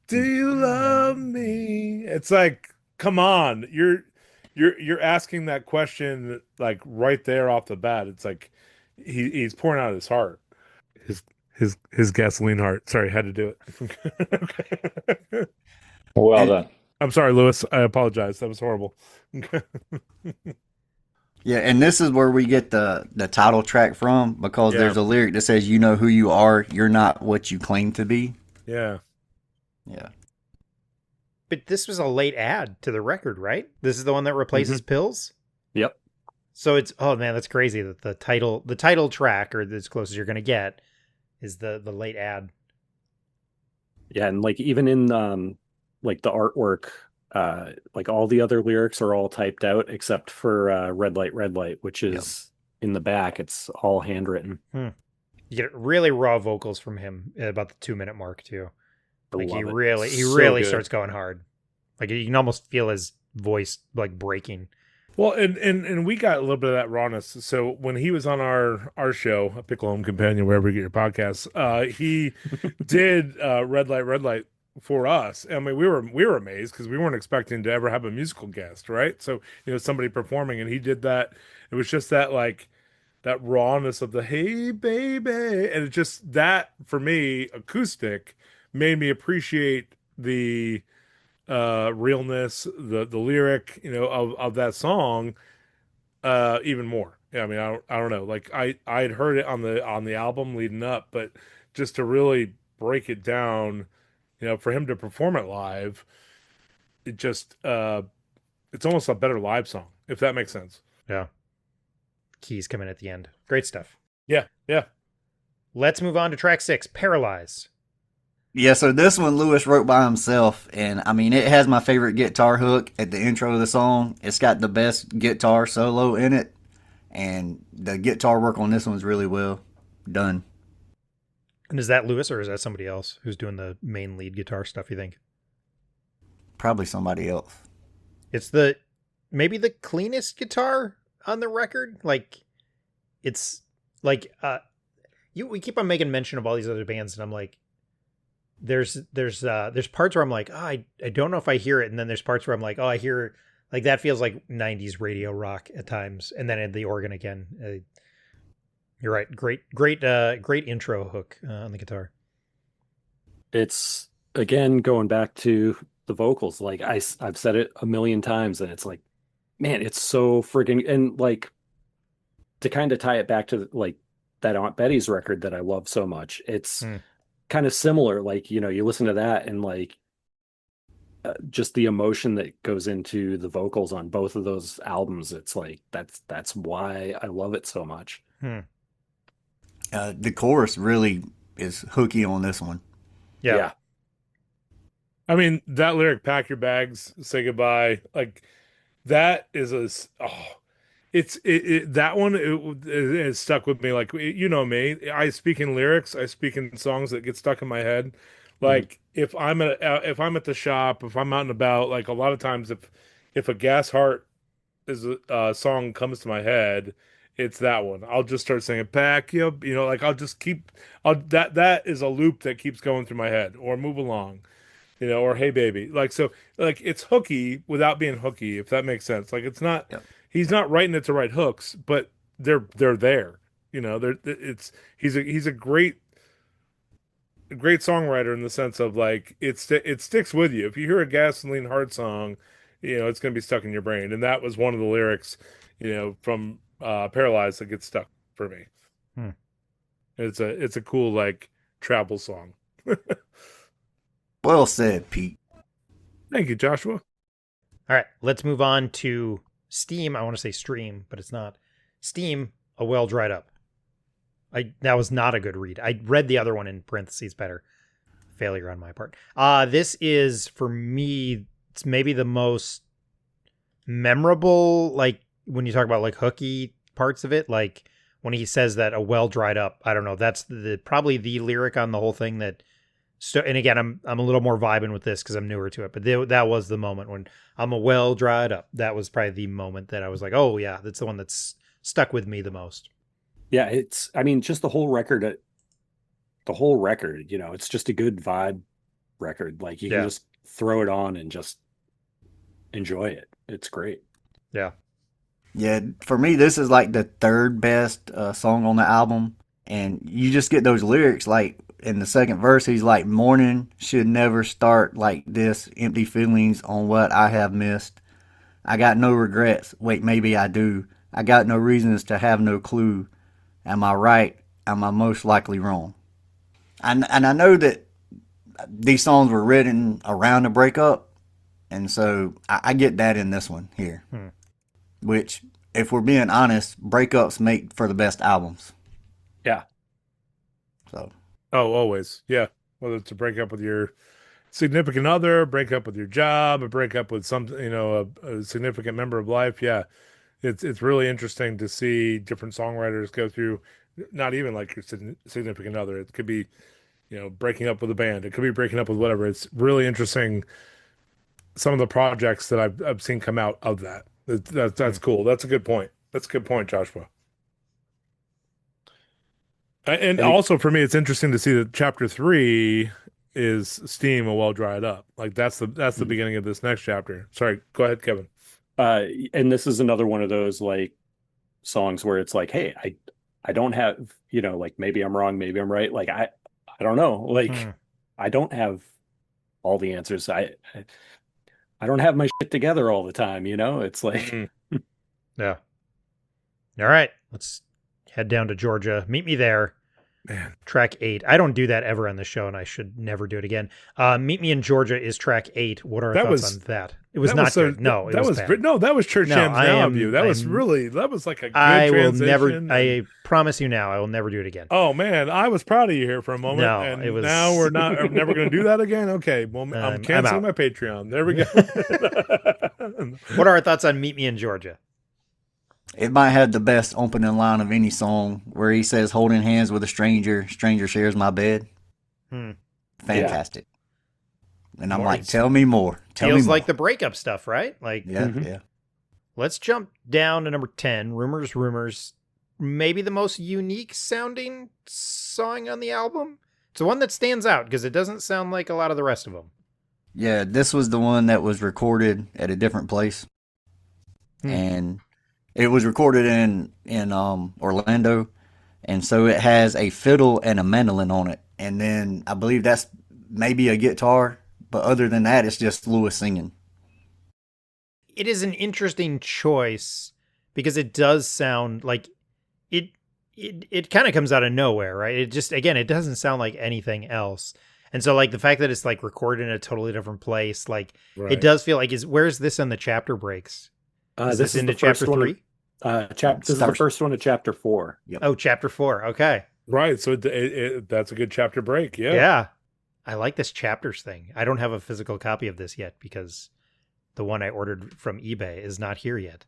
do you love me? It's like, come on, you're asking that question like right there off the bat. It's like he's pouring out his heart, his his gasoline heart. Sorry, had to do it. Well And done. I'm sorry, Lewis. I apologize. That was horrible. yeah, and this is where we get the title track from, because Yeah. there's a lyric that says, "You know who you are. You're not what you claim to be." Yeah. Yeah. But this was a late add to the record, right? This is the one that replaces Pills? Yep. So it's, oh man, that's crazy that the title track, or as close as you're going to get, is the late add. Yeah, and like even in like the artwork, like all the other lyrics are all typed out except for Red Light, which is in the back. It's all handwritten. You get really raw vocals from him at about the 2-minute mark too. Like he really starts going hard. Like you can almost feel his voice like breaking. Well, and we got a little bit of that rawness. So when he was on our show, a Pickle Home Companion, wherever you get your podcasts, he did Red Light for us. I mean, we were amazed because we weren't expecting to ever have a musical guest, right? So somebody performing, and he did that. It was just that like that rawness of the hey baby, and it just that for me acoustic made me appreciate the realness, the lyric, of that song even more. Yeah, I mean, I don't know. Like I'd heard it on the album leading up, but just to really break it down, for him to perform it live, it just it's almost a better live song, if that makes sense. Yeah. Keys come in at the end. Great stuff. Yeah, yeah. Let's move on to track 6, Paralyze. Yeah, so this one Lewis wrote by himself, and I mean, it has my favorite guitar hook at the intro of the song. It's got the best guitar solo in it, and the guitar work on this one's really well done. And is that Lewis, or is that somebody else who's doing the main lead guitar stuff, you think? Probably somebody else. It's maybe the cleanest guitar on the record. Like, it's like we keep on making mention of all these other bands, and I'm like, there's parts where I'm like, oh, I don't know if I hear it, and then there's parts where I'm like, oh, I hear, like, that feels like 90s radio rock at times, and then at the organ again. You're right. Great intro hook on the guitar. It's again going back to the vocals. Like I've said it a million times, and it's like, man, it's so friggin', and like to kind of tie it back to like that Aunt Betty's record that I love so much. It's kind of similar. Like, you listen to that and like just the emotion that goes into the vocals on both of those albums. It's like that's why I love it so much. The chorus really is hooky on this one. Yeah. I mean, that lyric, pack your bags, say goodbye, like that is that one it stuck with me. Like, you know me, I speak in lyrics, I speak in songs that get stuck in my head. Like if I'm at the shop, if I'm out and about, like a lot of times if a Gas Heart is a song comes to my head, it's that one. I'll just start singing pack like I'll just that is a loop that keeps going through my head, or move along, or hey baby. Like, so like it's hooky without being hooky, if that makes sense. Like it's not he's not writing it to write hooks, but they're there. He's a great songwriter in the sense of like it sticks with you. If you hear a Gasoline Heart song, it's going to be stuck in your brain. And that was one of the lyrics, from Paralyzed that gets stuck for me. It's a cool like travel song. Well said, Pete. Thank you, Joshua. All right, let's move on to Steam. I want to say Stream, but it's not. Steam, A Well Dried Up. That was not a good read. I read the other one in parentheses better. Failure on my part. This is, for me, it's maybe the most memorable, like, when you talk about, like, hooky parts of it, like, when he says that a well dried up. I don't know. That's probably the lyric on the whole thing that. And again, I'm a little more vibing with this because I'm newer to it. But that was the moment when I'm a well dried up. That was probably the moment that I was like, oh yeah, that's the one that's stuck with me the most. Yeah, I mean, just the whole record. The whole record, it's just a good vibe record. Like you can just throw it on and just enjoy it. It's great. Yeah. Yeah, for me, this is like the third best song on the album. And you just get those lyrics, like in the second verse, he's like, morning should never start like this, empty feelings on what I have missed. I got no regrets. Wait, maybe I do. I got no reasons to have no clue. Am I right? Am I most likely wrong? And I know that these songs were written around the breakup, and so I get that in this one here. Which, if we're being honest, breakups make for the best albums. Yeah. So. Oh, always. Yeah. Whether it's a breakup with your significant other, break up with your job, a break up with some, a significant member of life. Yeah. It's really interesting to see different songwriters go through, not even like your significant other. It could be, breaking up with a band. It could be breaking up with whatever. It's really interesting. Some of the projects that I've seen come out of that. That's cool. That's a good point. That's a good point, Joshua. And also for me, it's interesting to see that chapter 3 is steam a well dried up. Like that's the beginning of this next chapter. Sorry, go ahead, Kevin. And this is another one of those like songs where it's like, hey, I don't have, like maybe I'm wrong, maybe I'm right. Like I don't know. Like I don't have all the answers. I don't have my shit together all the time, It's like Yeah. All right. Let's head down to Georgia. Meet me there. Man. Track 8. I don't do that ever on the show, and I should never do it again. Meet Me in Georgia is track 8. What are our thoughts on that? It was not good. No, that was bad. No, that was Church Ham's Now of You. That was like a good transition. I promise you now, I will never do it again. Oh man, I was proud of you here for a moment. No, and it was. Now we're never going to do that again. Okay, well, I'm canceling my Patreon. There we go. What are our thoughts on Meet Me in Georgia? It might have the best opening line of any song, where he says, holding hands with a stranger shares my bed. Fantastic. Yeah. And I'm like, tell me more. Feels like the breakup stuff, right? Like, yeah. Let's jump down to number 10, Rumors. Maybe the most unique sounding song on the album. It's the one that stands out because it doesn't sound like a lot of the rest of them. Yeah, this was the one that was recorded at a different place. And it was recorded in Orlando, and so it has a fiddle and a mandolin on it, and then I believe that's maybe a guitar, but other than that, it's just Lewis singing. It is an interesting choice because it does sound like it kind of comes out of nowhere, right? It just, again, it doesn't sound like anything else. And so like the fact that it's like recorded in a totally different place, like It does feel like, where's this in the chapter breaks? This is into chapter 3? This is the first one of chapter 4. Yep. Oh, chapter 4. Okay. Right. So that's a good chapter break. Yeah. Yeah. I like this chapters thing. I don't have a physical copy of this yet because the one I ordered from eBay is not here yet.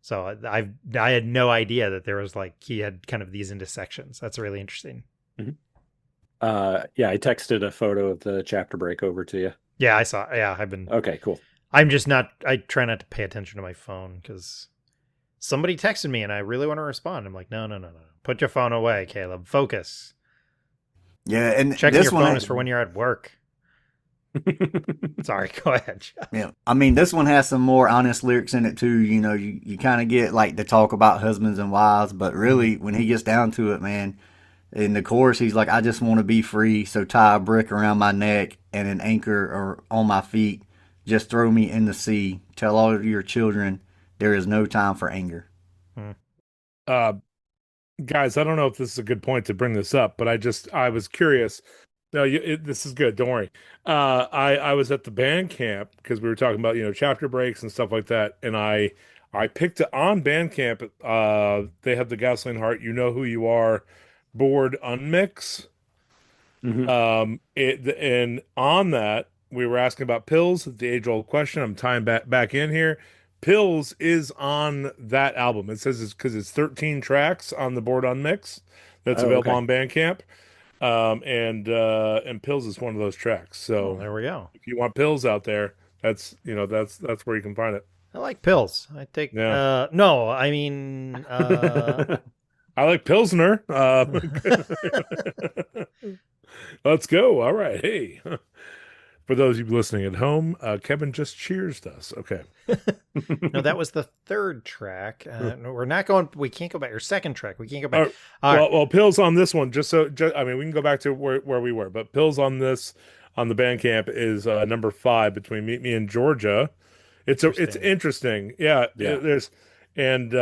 So I had no idea that there was like, he had kind of these into sections. That's really interesting. Yeah, I texted a photo of the chapter break over to you. Yeah, I saw. Yeah, I've been. Okay, cool. I'm just not, I try not to pay attention to my phone because somebody texted me and I really want to respond. I'm like, no. Put your phone away, Caleb. Focus. Yeah, and checking your phone is for when you're at work. Sorry, go ahead. Yeah, I mean, this one has some more honest lyrics in it too. You kind of get like the talk about husbands and wives, but really when he gets down to it, man, in the chorus, he's like, I just want to be free, so tie a brick around my neck and an anchor or on my feet. Just throw me in the sea. Tell all of your children there is no time for anger. Guys, I don't know if this is a good point to bring this up, but I was curious. No, this is good. Don't worry. I was at the band camp because we were talking about, chapter breaks and stuff like that. And I picked it on Bandcamp. They have the Gasoline Heart, You Know Who You Are board unmix. And on that, we were asking about pills, the age-old question. I'm tying back in here. Pills is on that album. It says it's because it's 13 tracks on the Board on Mix that's available on Bandcamp. And Pills is one of those tracks. So there we go. if you want Pills out there, that's where you can find it. I like pills. I take no, I mean I like Pilsner. Let's go. All right. Hey. For those of you listening at home, Kevin just cheersed us. Okay. No, that was the third track. No, we're not going. We can't go back. Your second track. We can't go back. Well, Pills on this one. I mean, we can go back to where we were, but Pills on this on the Bandcamp is number 5 between Meet Me in Georgia. It's interesting. Yeah. There's and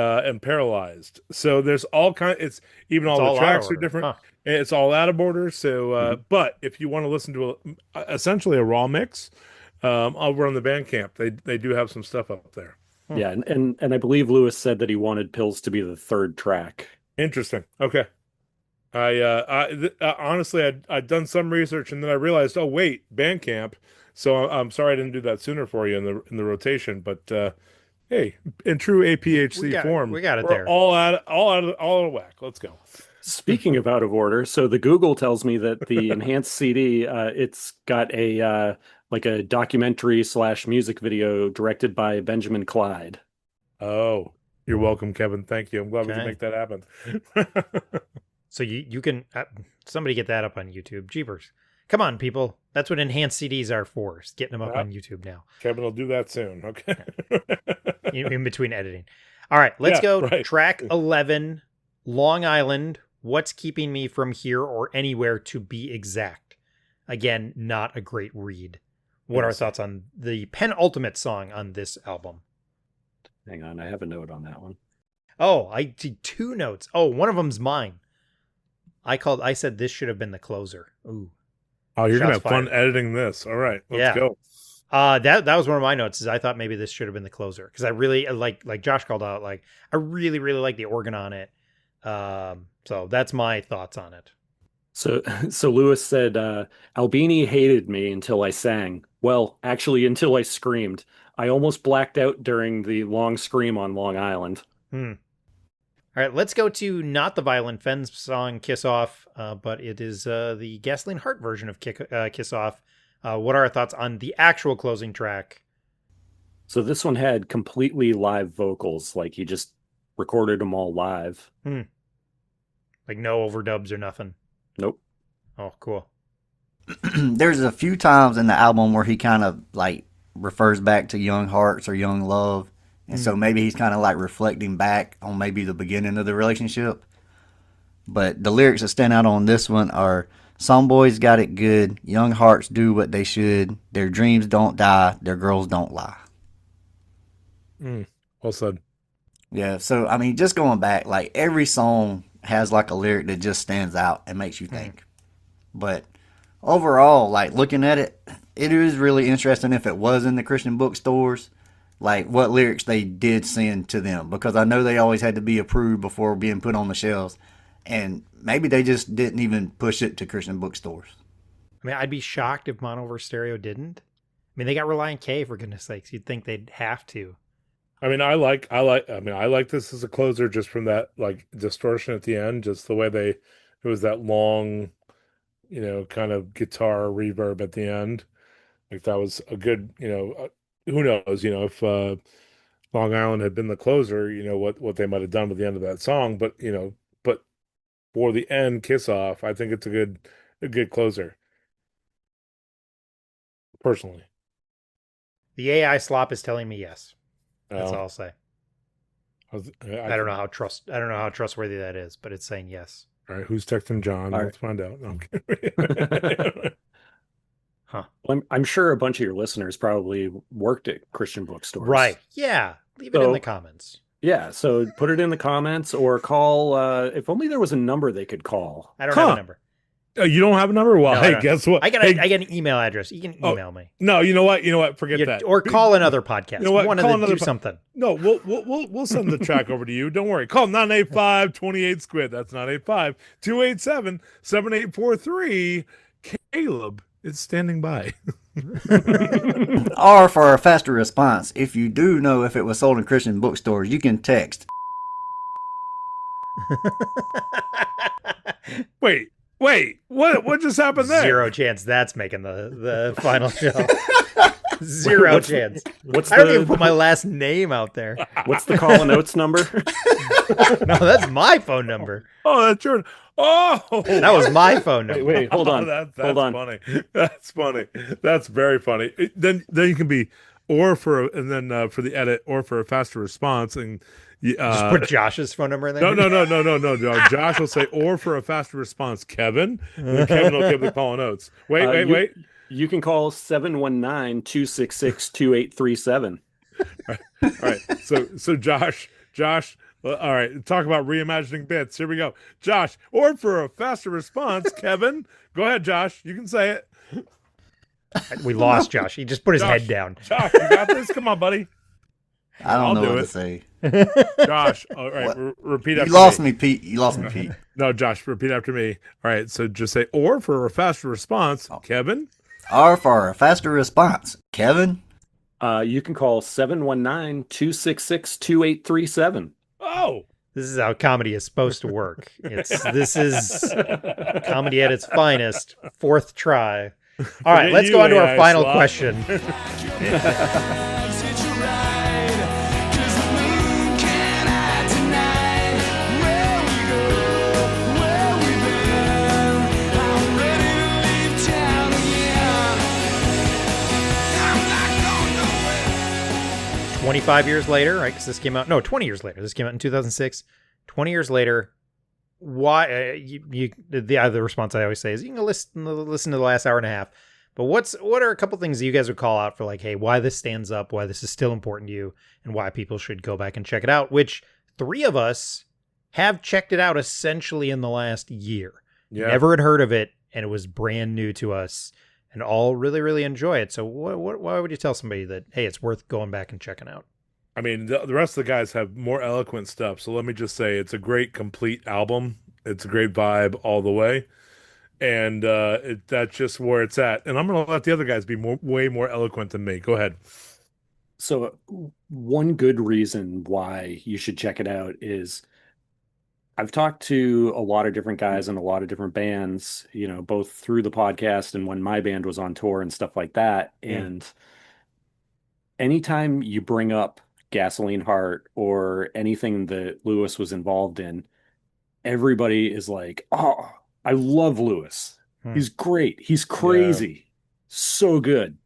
Paralyzed. So there's all kind. It's all the tracks are different. Huh. It's all out of order. So, but if you want to listen to essentially a raw mix, over on the Bandcamp, they do have some stuff up there. Yeah, and I believe Lewis said that he wanted Pills to be the third track. Interesting. Okay. I honestly, I'd done some research and then I realized, oh wait, Bandcamp. So I'm sorry I didn't do that sooner for you in the rotation, but hey, in true APHC form, we got it there. All out of whack. Let's go. Speaking of out of order, so the Google tells me that the enhanced CD, it's got a like a documentary / music video directed by Benjamin Clyde. Oh, you're welcome, Kevin. Thank you. I'm glad we can make that happen. So you can somebody get that up on YouTube. Jeepers. Come on, people. That's what enhanced CDs are for. Is getting them up on YouTube now. Kevin will do that soon. Okay. in between editing. All right, let's go. Right. Track 11, Long Island. What's keeping me from here or anywhere to be exact? Again, not a great read. What are our thoughts on the penultimate song on this album? Hang on, I have a note on that one. Oh, I did 2 notes. Oh, one of them's mine. I said this should have been the closer. Ooh. Oh, you're going to have fun editing this. All right, let's go. That was one of my notes. Is I thought maybe this should have been the closer because I really like Josh called out. Like I really like the organ on it. So that's my thoughts on it. So Lewis said, Albini hated me until I sang. Well, actually, until I screamed. I almost blacked out during the long scream on Long Island. All right, let's go to not the Violent Femmes song Kiss Off, but it is the Gasoline Heart version of Kiss Off. What are our thoughts on the actual closing track? So this one had completely live vocals, like he just recorded them all live. Like no overdubs or nothing? Nope. Oh, cool. There's a few times in the album where he kind of like refers back to Young Hearts or Young Love. And so maybe he's kind of like reflecting back on maybe the beginning of the relationship. But the lyrics that stand out on this one are, some boys got it good, young hearts do what they should, their dreams don't die, their girls don't lie. Well said. Yeah, so I mean, just going back, like every song has like a lyric that just stands out and makes you think. But overall, like looking at it, it is really interesting if it was in the Christian bookstores, like what lyrics they did send to them, because I know they always had to be approved before being put on the shelves, and maybe they just didn't even push it to Christian bookstores. I mean, I'd be shocked if Mono vs. Stereo didn't. I mean, they got Reliant K, for goodness sakes. You'd think they'd have to. I mean, I like this as a closer just from that like distortion at the end, just the way it was that long, kind of guitar reverb at the end. Like that was a good, who knows, if Long Island had been the closer, what they might have done with the end of that song, but for the end Kiss Off, I think it's a good closer. Personally. The AI slop is telling me yes. That's all I'll say. I don't know how trustworthy that is, but it's saying yes. All right, who's texting John? Let's find out. Huh. Well, I'm sure a bunch of your listeners probably worked at Christian bookstores. Right. Yeah. Leave it in the comments. Yeah. So put it in the comments or call. If only there was a number they could call. I don't have a number. You don't have a number? Well, no, hey, guess what? I got an email address. You can email me. No, you know what? Forget that. Or call another podcast. You know what? Do something. No, we'll send the track over to you. Don't worry. Call 985-28-SQUID. That's 985-287-7843. Caleb It's standing by. Or for a faster response, if you do know if it was sold in Christian bookstores, you can text. Wait, what just happened there? Zero chance that's making the final show. Zero chance. What's I don't even put my last name out there. What's the call and notes number? No, that's my phone number. Oh, that's your. Oh, That was my phone number. Wait, hold on. That's hold on. funny. That's funny. That's very funny. Then you can be or for for the edit or for a faster response and Just put Josh's phone number in there. No. Josh will say or for a faster response, Kevin. And then Kevin will give the call and notes. Wait. You can call 719-266-2837. All right. So Josh. All right. Talk about reimagining bits. Here we go. Josh, or for a faster response, Kevin. Go ahead, Josh. You can say it. We lost Josh. He just put his head down. Josh, you got this. Come on, buddy. I don't know do what it. to say. Josh. All right. Repeat after You lost me, Pete. You lost me, Pete. No, Josh, repeat after me. All right. So just say, or for a faster response, Kevin. Or for a faster response, Kevin. You can call 719-266-2837. Oh. This is how comedy is supposed to work. This is comedy at its finest. Fourth try. All right, let's go on to our final question. Yeah. 25 years later, right? Because this came out, 20 years later. This came out in 2006. 20 years later, why? The response I always say is you can listen to the last hour and a half. But what are a couple things that you guys would call out for, like, hey, why this stands up, why this is still important to you, and why people should go back and check it out? Which 3 of us have checked it out essentially in the last year. Yeah. Never had heard of it, and it was brand new to us, and all really, really enjoy it. So why would you tell somebody that, hey, it's worth going back and checking out? I mean, the rest of the guys have more eloquent stuff. So let me just say it's a great, complete album. It's a great vibe all the way. And that's just where it's at. And I'm going to let the other guys be way more eloquent than me. Go ahead. So one good reason why you should check it out is I've talked to a lot of different guys in a lot of different bands, both through the podcast and when my band was on tour and stuff like that. And anytime you bring up Gasoline Heart or anything that Lewis was involved in, everybody is like, oh, I love Lewis. He's great. He's crazy. So good.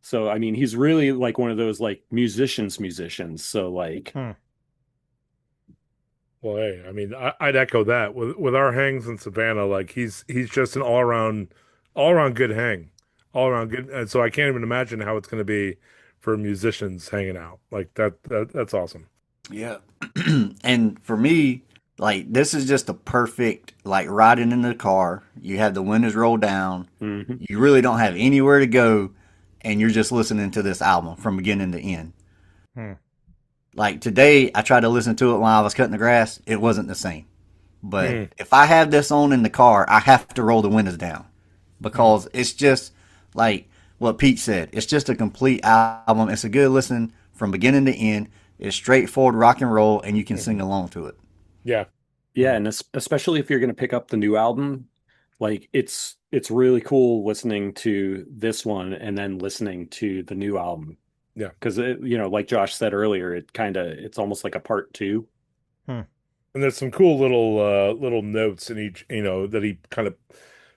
So, I mean, he's really like one of those like musicians. So like, Well, hey, I mean, I'd echo that with our hangs in Savannah. Like he's just an all around good hang, all around good. And so I can't even imagine how it's going to be for musicians hanging out like that's awesome. Yeah. And for me, like, this is just a perfect, like, riding in the car. You have the windows rolled down. Mm-hmm. You really don't have anywhere to go, and you're just listening to this album from beginning to end. Like, today, I tried to listen to it while I was cutting the grass. It wasn't the same. But if I have this on in the car, I have to roll the windows down. Because it's just, like what Pete said, it's just a complete album. It's a good listen from beginning to end. It's straightforward rock and roll, and you can sing along to it. Yeah. Yeah, and especially if you're going to pick up the new album, like it's really cool listening to this one and then listening to the new album. Yeah. Because, like Josh said earlier, it's almost like a part 2. And there's some cool little notes in each, that he kind of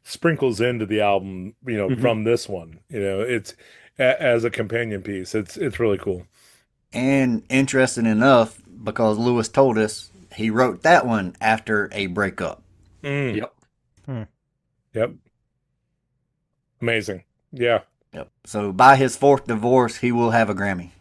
sprinkles into the album, from this one. It's as a companion piece. It's really cool. And interesting enough, because Lewis told us, he wrote that one after a breakup. Yep. Yep. Amazing. Yeah. Yep. So by his 4th divorce, he will have a Grammy.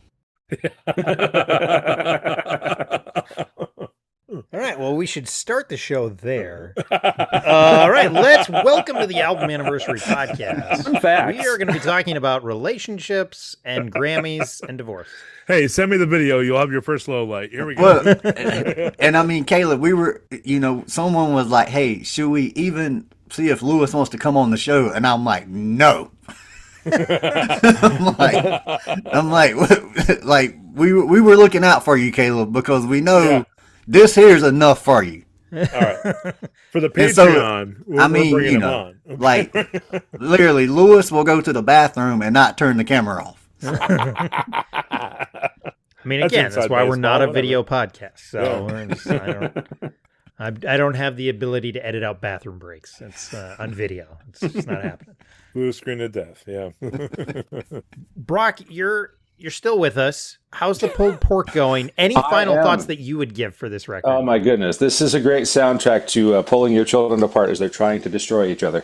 All right, well, we should start the show there. All right, let's welcome to the Album Anniversary Podcast. Fun facts. We are going to be talking about relationships and Grammys and divorce. Hey, send me the video. You'll have your first low light. Here we go. Well, and I mean, Caleb, we were, someone was like, hey, should we even see if Lewis wants to come on the show. And I'm like, no. I'm like, like we were looking out for you, Caleb, because we know this here's enough for you. All right. For the And so, Patreon, we're bringing him on. Okay. like literally, Lewis will go to the bathroom and not turn the camera off. I mean, That's again, that's inside why we're baseball, not a whatever. video podcast. So I don't have the ability to edit out bathroom breaks. It's on video. It's just not happening. Blue screen of death. Yeah. Brock, you're still with us. How's the pulled pork going? Any final thoughts that you would give for this record? Oh my goodness, this is a great soundtrack to pulling your children apart as they're trying to destroy each other.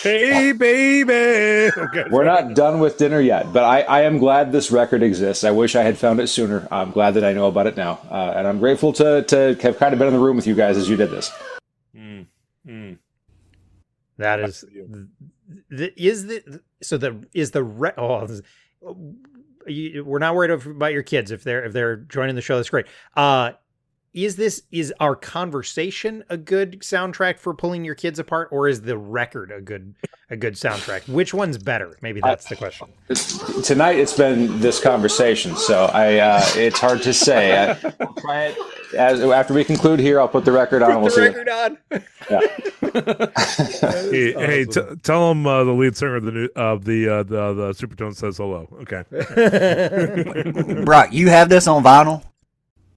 Hey, baby. Okay. We're not done with dinner yet, but I am glad this record exists. I wish I had found it sooner. I'm glad that I know about it now, and I'm grateful to have kind of been in the room with you guys as you did this. That is we're not worried about your kids if they're joining the show. That's great. Is our conversation a good soundtrack for pulling your kids apart, or is the record a good soundtrack? Which one's better? Maybe that's the question. Tonight it's been this conversation, so it's hard to say. I'll try it after we conclude here. I'll put the record on. Put the record on. Yeah. Hey, tell them the lead singer of the Supertone says hello. Okay. Brock, you have this on vinyl?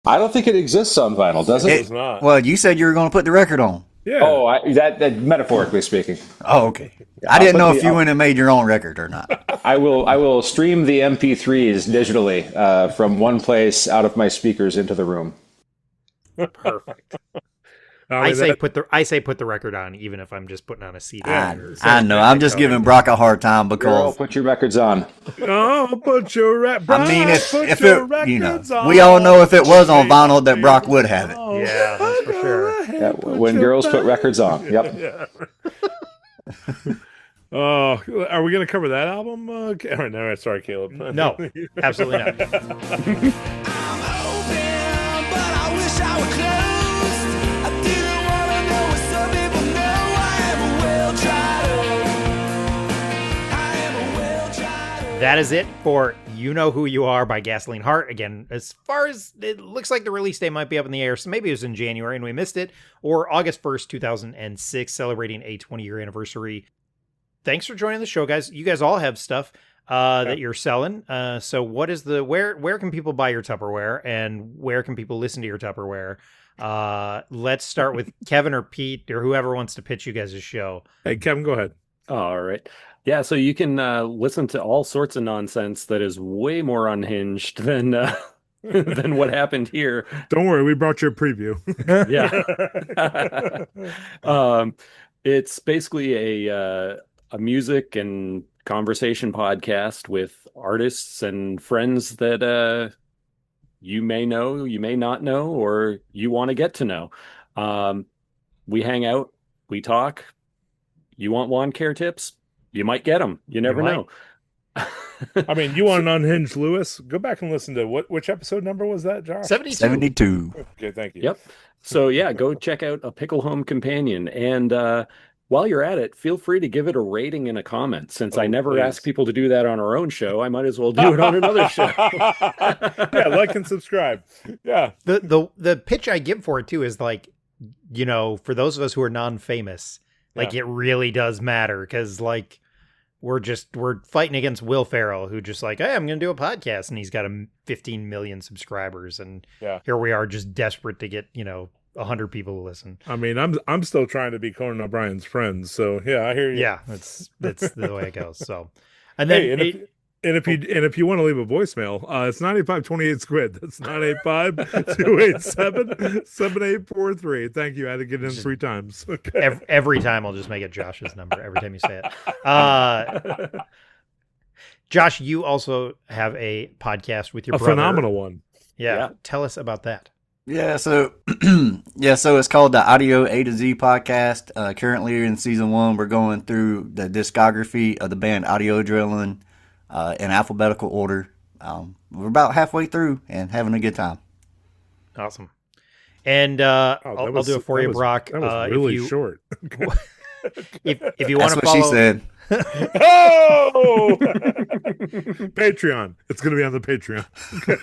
I don't think it exists on vinyl, does it? It's not. Well, you said you were going to put the record on. Yeah. Oh, that metaphorically speaking. Oh, okay. I didn't know if you went and made your own record or not. I will stream the MP3s digitally from one place out of my speakers into the room. Perfect. I say put the record on, even if I'm just putting on a CD. I know. I'm just giving Brock a hard time because Put your records on. Oh, put your I mean, if put it, your you know, records on. we all know if it was on vinyl that Brock would have it. Yeah, that's for sure. Yeah, when girls put records on. Yep. Yeah. Oh, are we going to cover that album? No, sorry, Caleb. No, absolutely not. I'm open, but I wish I were closed. I didn't want to know what some people know. I am a well-tried. That is it for You Know Who You Are by Gasoline Heart. Again, as far as it looks like the release date might be up in the air, so maybe it was in January and we missed it, or August 1st, 2006, celebrating a 20-year anniversary. Thanks for joining the show, guys. You guys all have stuff that you're selling. So what is where can people buy your Tupperware, and where can people listen to your Tupperware? Let's start with Kevin or Pete or whoever wants to pitch you guys' show. Hey, Kevin, go ahead. All right. Yeah, so you can listen to all sorts of nonsense that is way more unhinged than than what happened here. Don't worry, we brought you a preview. Yeah. It's basically a music and conversation podcast with artists and friends that you may know, you may not know, or you want to get to know. We hang out, we talk. You want lawn care tips? You might get them. You never know. I mean, you want an unhinged Lewis? Go back and listen to which episode number was that, Josh? 72. Okay, thank you. Yep. So yeah, go check out A Pickle Home Companion. And while you're at it, feel free to give it a rating and a comment. Since I never ask people to do that on our own show, I might as well do it on another show. Yeah, like and subscribe. Yeah. The pitch I give for it too is like, you know, for those of us who are non-famous, like it really does matter, because like we're fighting against Will Ferrell, who just like, hey, I'm going to do a podcast, and he's got 15 million subscribers, and here we are just desperate to get 100 people to listen. I mean, I'm still trying to be Conan O'Brien's friend, so yeah, I hear you. Yeah, that's the way it goes. So, and then. If you want to leave a voicemail, it's 9528 squid. That's 985-287-7843. Thank you. I had to get it in 3 times. Okay. Every time I'll just make it Josh's number every time you say it. Josh, you also have a podcast with your brother. A phenomenal one. Yeah. Tell us about that. Yeah, so it's called the Audio A to Z podcast. Currently in season 1, we're going through the discography of the band Audio Adrenaline in alphabetical order. We're about halfway through and having a good time. Awesome. And I'll do it for you, Brock. That was really short. if you want to That's what follow, she said. Oh, Patreon. It's going to be on the Patreon.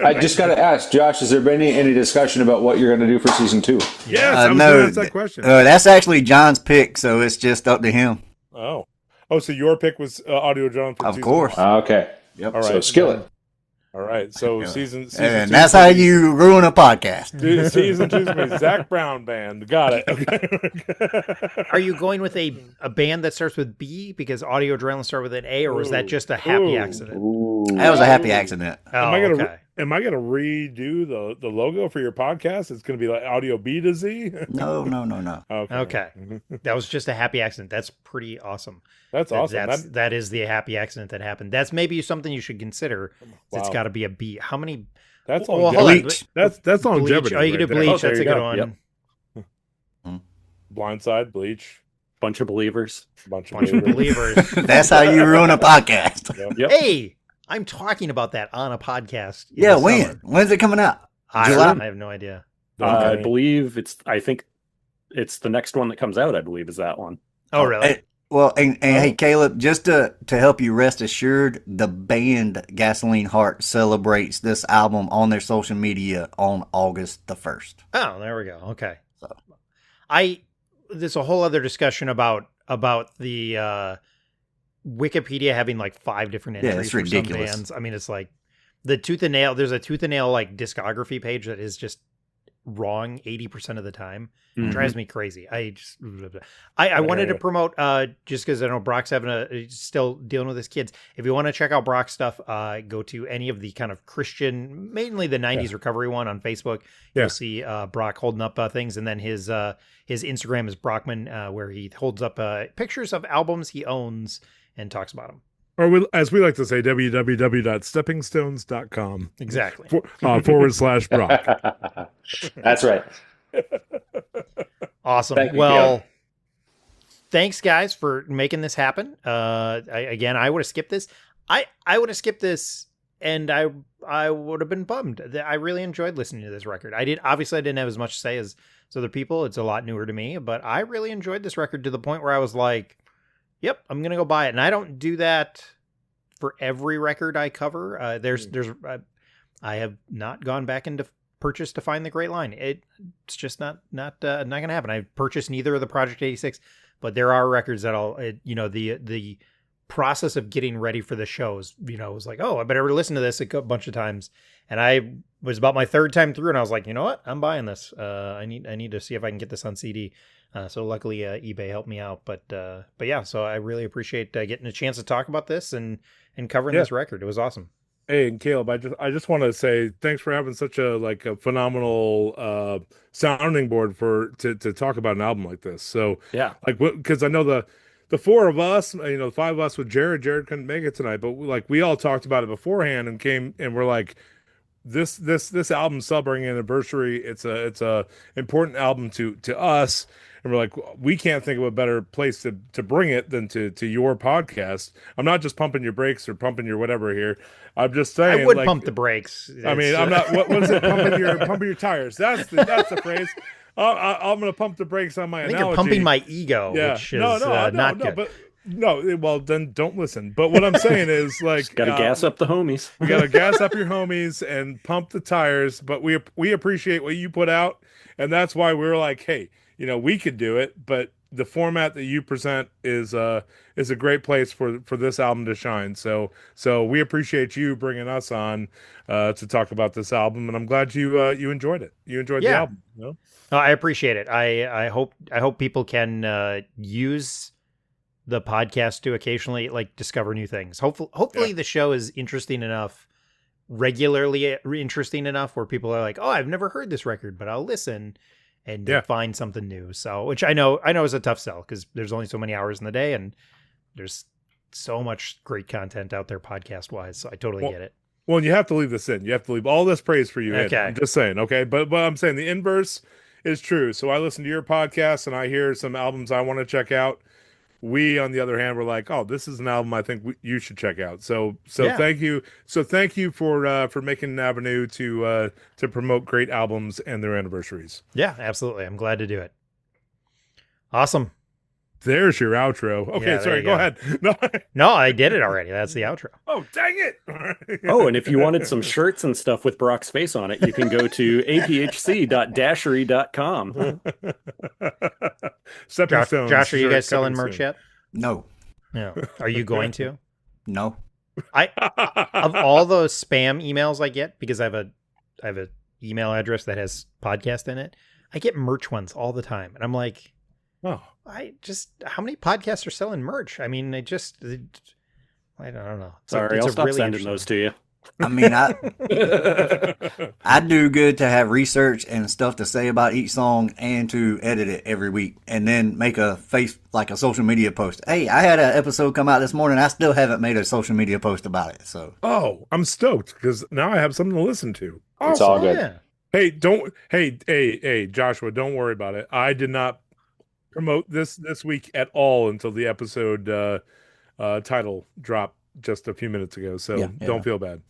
I just got to ask, Josh, has there been any discussion about what you're going to do for season 2? Yes, I was no, going to ask that question. That's actually John's pick, so it's just up to him. Oh, so your pick was Audio John for Of season course. 1. Okay. Yep. All right. So Skillet. All right. So season And 2 that's how you ruin a podcast. Season 2 is going to be Zach Brown Band. Got it. Okay. Are you going with a band that starts with B because Audio Adrenaline started with an A, or was that just a happy accident? That was a happy accident. Oh, Am I gonna redo the logo for your podcast? It's gonna be like Audio B to Z. No. Okay. That was just a happy accident. That's pretty awesome. That's awesome. That is the happy accident that happened. That's maybe something you should consider. Wow. It's got to be a B. How many? That's Well, on hold on. Bleach. That's longevity. Bleach. Oh, you can do right there. Bleach. there That's a you good go. one. Yep. Blindside, Bleach, Bunch of believers. bunch of Believers. That's how you ruin a podcast. Yep. Hey, I'm talking about that on a podcast. in Yeah, the when? summer. When's it coming out? I July? have no idea. I believe I think it's the next one that comes out, I believe, is that one. Oh, really? Hey, well, and hey, Caleb, just to help you rest assured, the band Gasoline Heart celebrates this album on their social media on August the 1st. Oh, there we go. Okay. So. There's a whole other discussion about the Wikipedia having like 5 different entries it's for ridiculous. some bands. I mean, it's like the Tooth and Nail. There's a Tooth and Nail like discography page that is just wrong 80% of the time. It drives me crazy. I wanted to promote just because I know Brock's still dealing with his kids. If you want to check out Brock's stuff, go to any of the kind of Christian, mainly the 90s recovery one on Facebook. You'll see Brock holding up things, and then his Instagram is Brockman, where he holds up pictures of albums he owns and talks about them. Or as we like to say, www.steppingstones.com. Exactly. /Brock. That's right. Awesome. Thank you, Well, Caleb. thanks guys for making this happen. I would have skipped this. I would have skipped this, and I would have been bummed. I really enjoyed listening to this record. I didn't have as much to say as other people. It's a lot newer to me, but I really enjoyed this record to the point where I was like, yep, I'm going to go buy it. And I don't do that for every record I cover. I have not gone back into purchase to find the Great Line. It's just not going to happen. I've purchased neither of the Project 86, but there are records that the process of getting ready for the shows, was like, oh, I better listen to this a bunch of times. And I was about my 3rd time through, and I was like, you know what? I'm buying this. I need to see if I can get this on CD. So luckily eBay helped me out, but yeah, so I really appreciate getting a chance to talk about this and covering this record. It was awesome. Hey, and Caleb, I just want to say thanks for having such a phenomenal sounding board to talk about an album like this. So Yeah. because I know the 4 of us, the 5 of us with Jared couldn't make it tonight, but we all talked about it beforehand and came and we're like, this album celebrating anniversary. It's a important album to us. And we're like, we can't think of a better place to bring it than to your podcast. I'm not just pumping your brakes or pumping your whatever here. I'm just saying. I would pump the brakes. I mean, I'm not. What is it? Pumping your tires. That's the phrase. I'm going to pump the brakes on my I think analogy. you're pumping my ego, which is not good. But no, well then don't listen. But what I'm saying is Got to gas up the homies. You got to gas up your homies and pump the tires. But we appreciate what you put out, and that's why we're like, hey, we could do it, but the format that you present is a great place for this album to shine. So we appreciate you bringing us on to talk about this album, and I'm glad you enjoyed it. You enjoyed the album. I appreciate it. I hope people can use the podcast to occasionally discover new things. Hopefully the show is regularly interesting enough where people are like, oh, I've never heard this record, but I'll listen and find something new. So, which I know is a tough sell because there's only so many hours in the day and there's so much great content out there podcast wise. So I totally get it. Well, you have to leave this in. You have to leave all this praise for you in. Okay. I'm just saying, okay? But I'm saying the inverse is true. So I listen to your podcast and I hear some albums I want to check out. We, on the other hand, were like, "Oh, this is an album I think you should check out." So Yeah. thank you. So thank you for making an avenue to promote great albums and their anniversaries. Yeah, absolutely. I'm glad to do it. Awesome. There's your outro. Okay, Yeah, sorry. you Go go. ahead. No. No, I did it already. That's the outro. Oh, dang it! Oh, and if you wanted some shirts and stuff with Brock's face on it, you can go to aphc.dashery.com. Stepping stones. Josh, are you shirt guys selling coming merch soon. yet? No, No. Are you going to? no. Of all those spam emails I get, because I have a email address that has podcast in it, I get merch ones all the time, and I'm like, Oh, how many podcasts are selling merch? I mean, I don't know. Sorry, I'll stop sending those to you. I mean, I do good to have research and stuff to say about each song and to edit it every week and then make a social media post. Hey, I had an episode come out this morning. I still haven't made a social media post about it. So, oh, I'm stoked because now I have something to listen to. Awesome. It's all good. Yeah. Hey, Joshua, don't worry about it. I did not promote this week at all until the episode title dropped just a few minutes ago. So don't feel bad.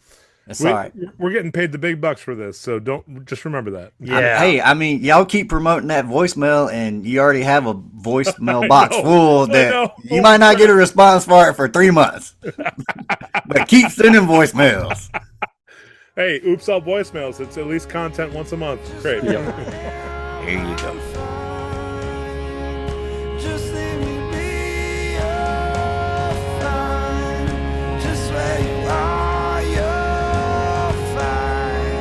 it's all right. We're getting paid the big bucks for this, so just remember that. Yeah. I mean, y'all keep promoting that voicemail, and you already have a voicemail box full that you might not get a response for it for 3 months. But keep sending voicemails. Hey, oops, all voicemails. It's at least content once a month. Great. Here you go. Just let me be your fine. Just where you are, you're fine.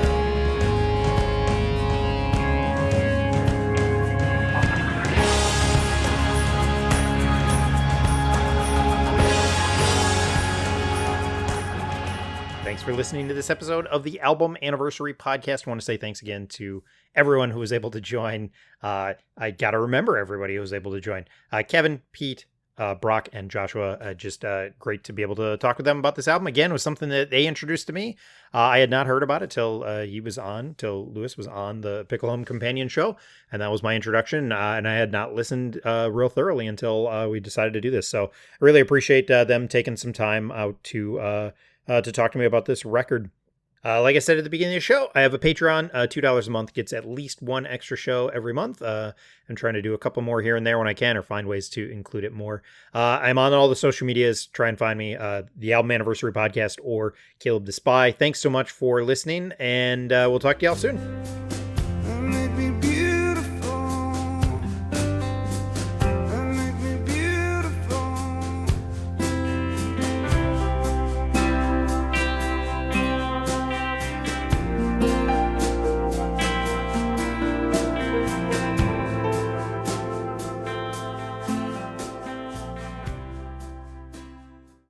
Thanks for listening to this episode of the Album Anniversary Podcast. I want to say thanks again to everyone who was able to join. I got to remember everybody who was able to join. Kevin, Pete, Brock, and Joshua. Just great to be able to talk with them about this album. Again, it was something that they introduced to me. I had not heard about it till Lewis was on the Pickle Home Companion show. And that was my introduction. And I had not listened real thoroughly until we decided to do this. So I really appreciate them taking some time out to talk to me about this record. Like I said at the beginning of the show, I have a Patreon. $2 a month gets at least one extra show every month. I'm trying to do a couple more here and there when I can, or find ways to include it more. I'm on all the social medias. Try and find me, the Album Anniversary Podcast or Caleb the Spy. Thanks so much for listening, and we'll talk to y'all soon.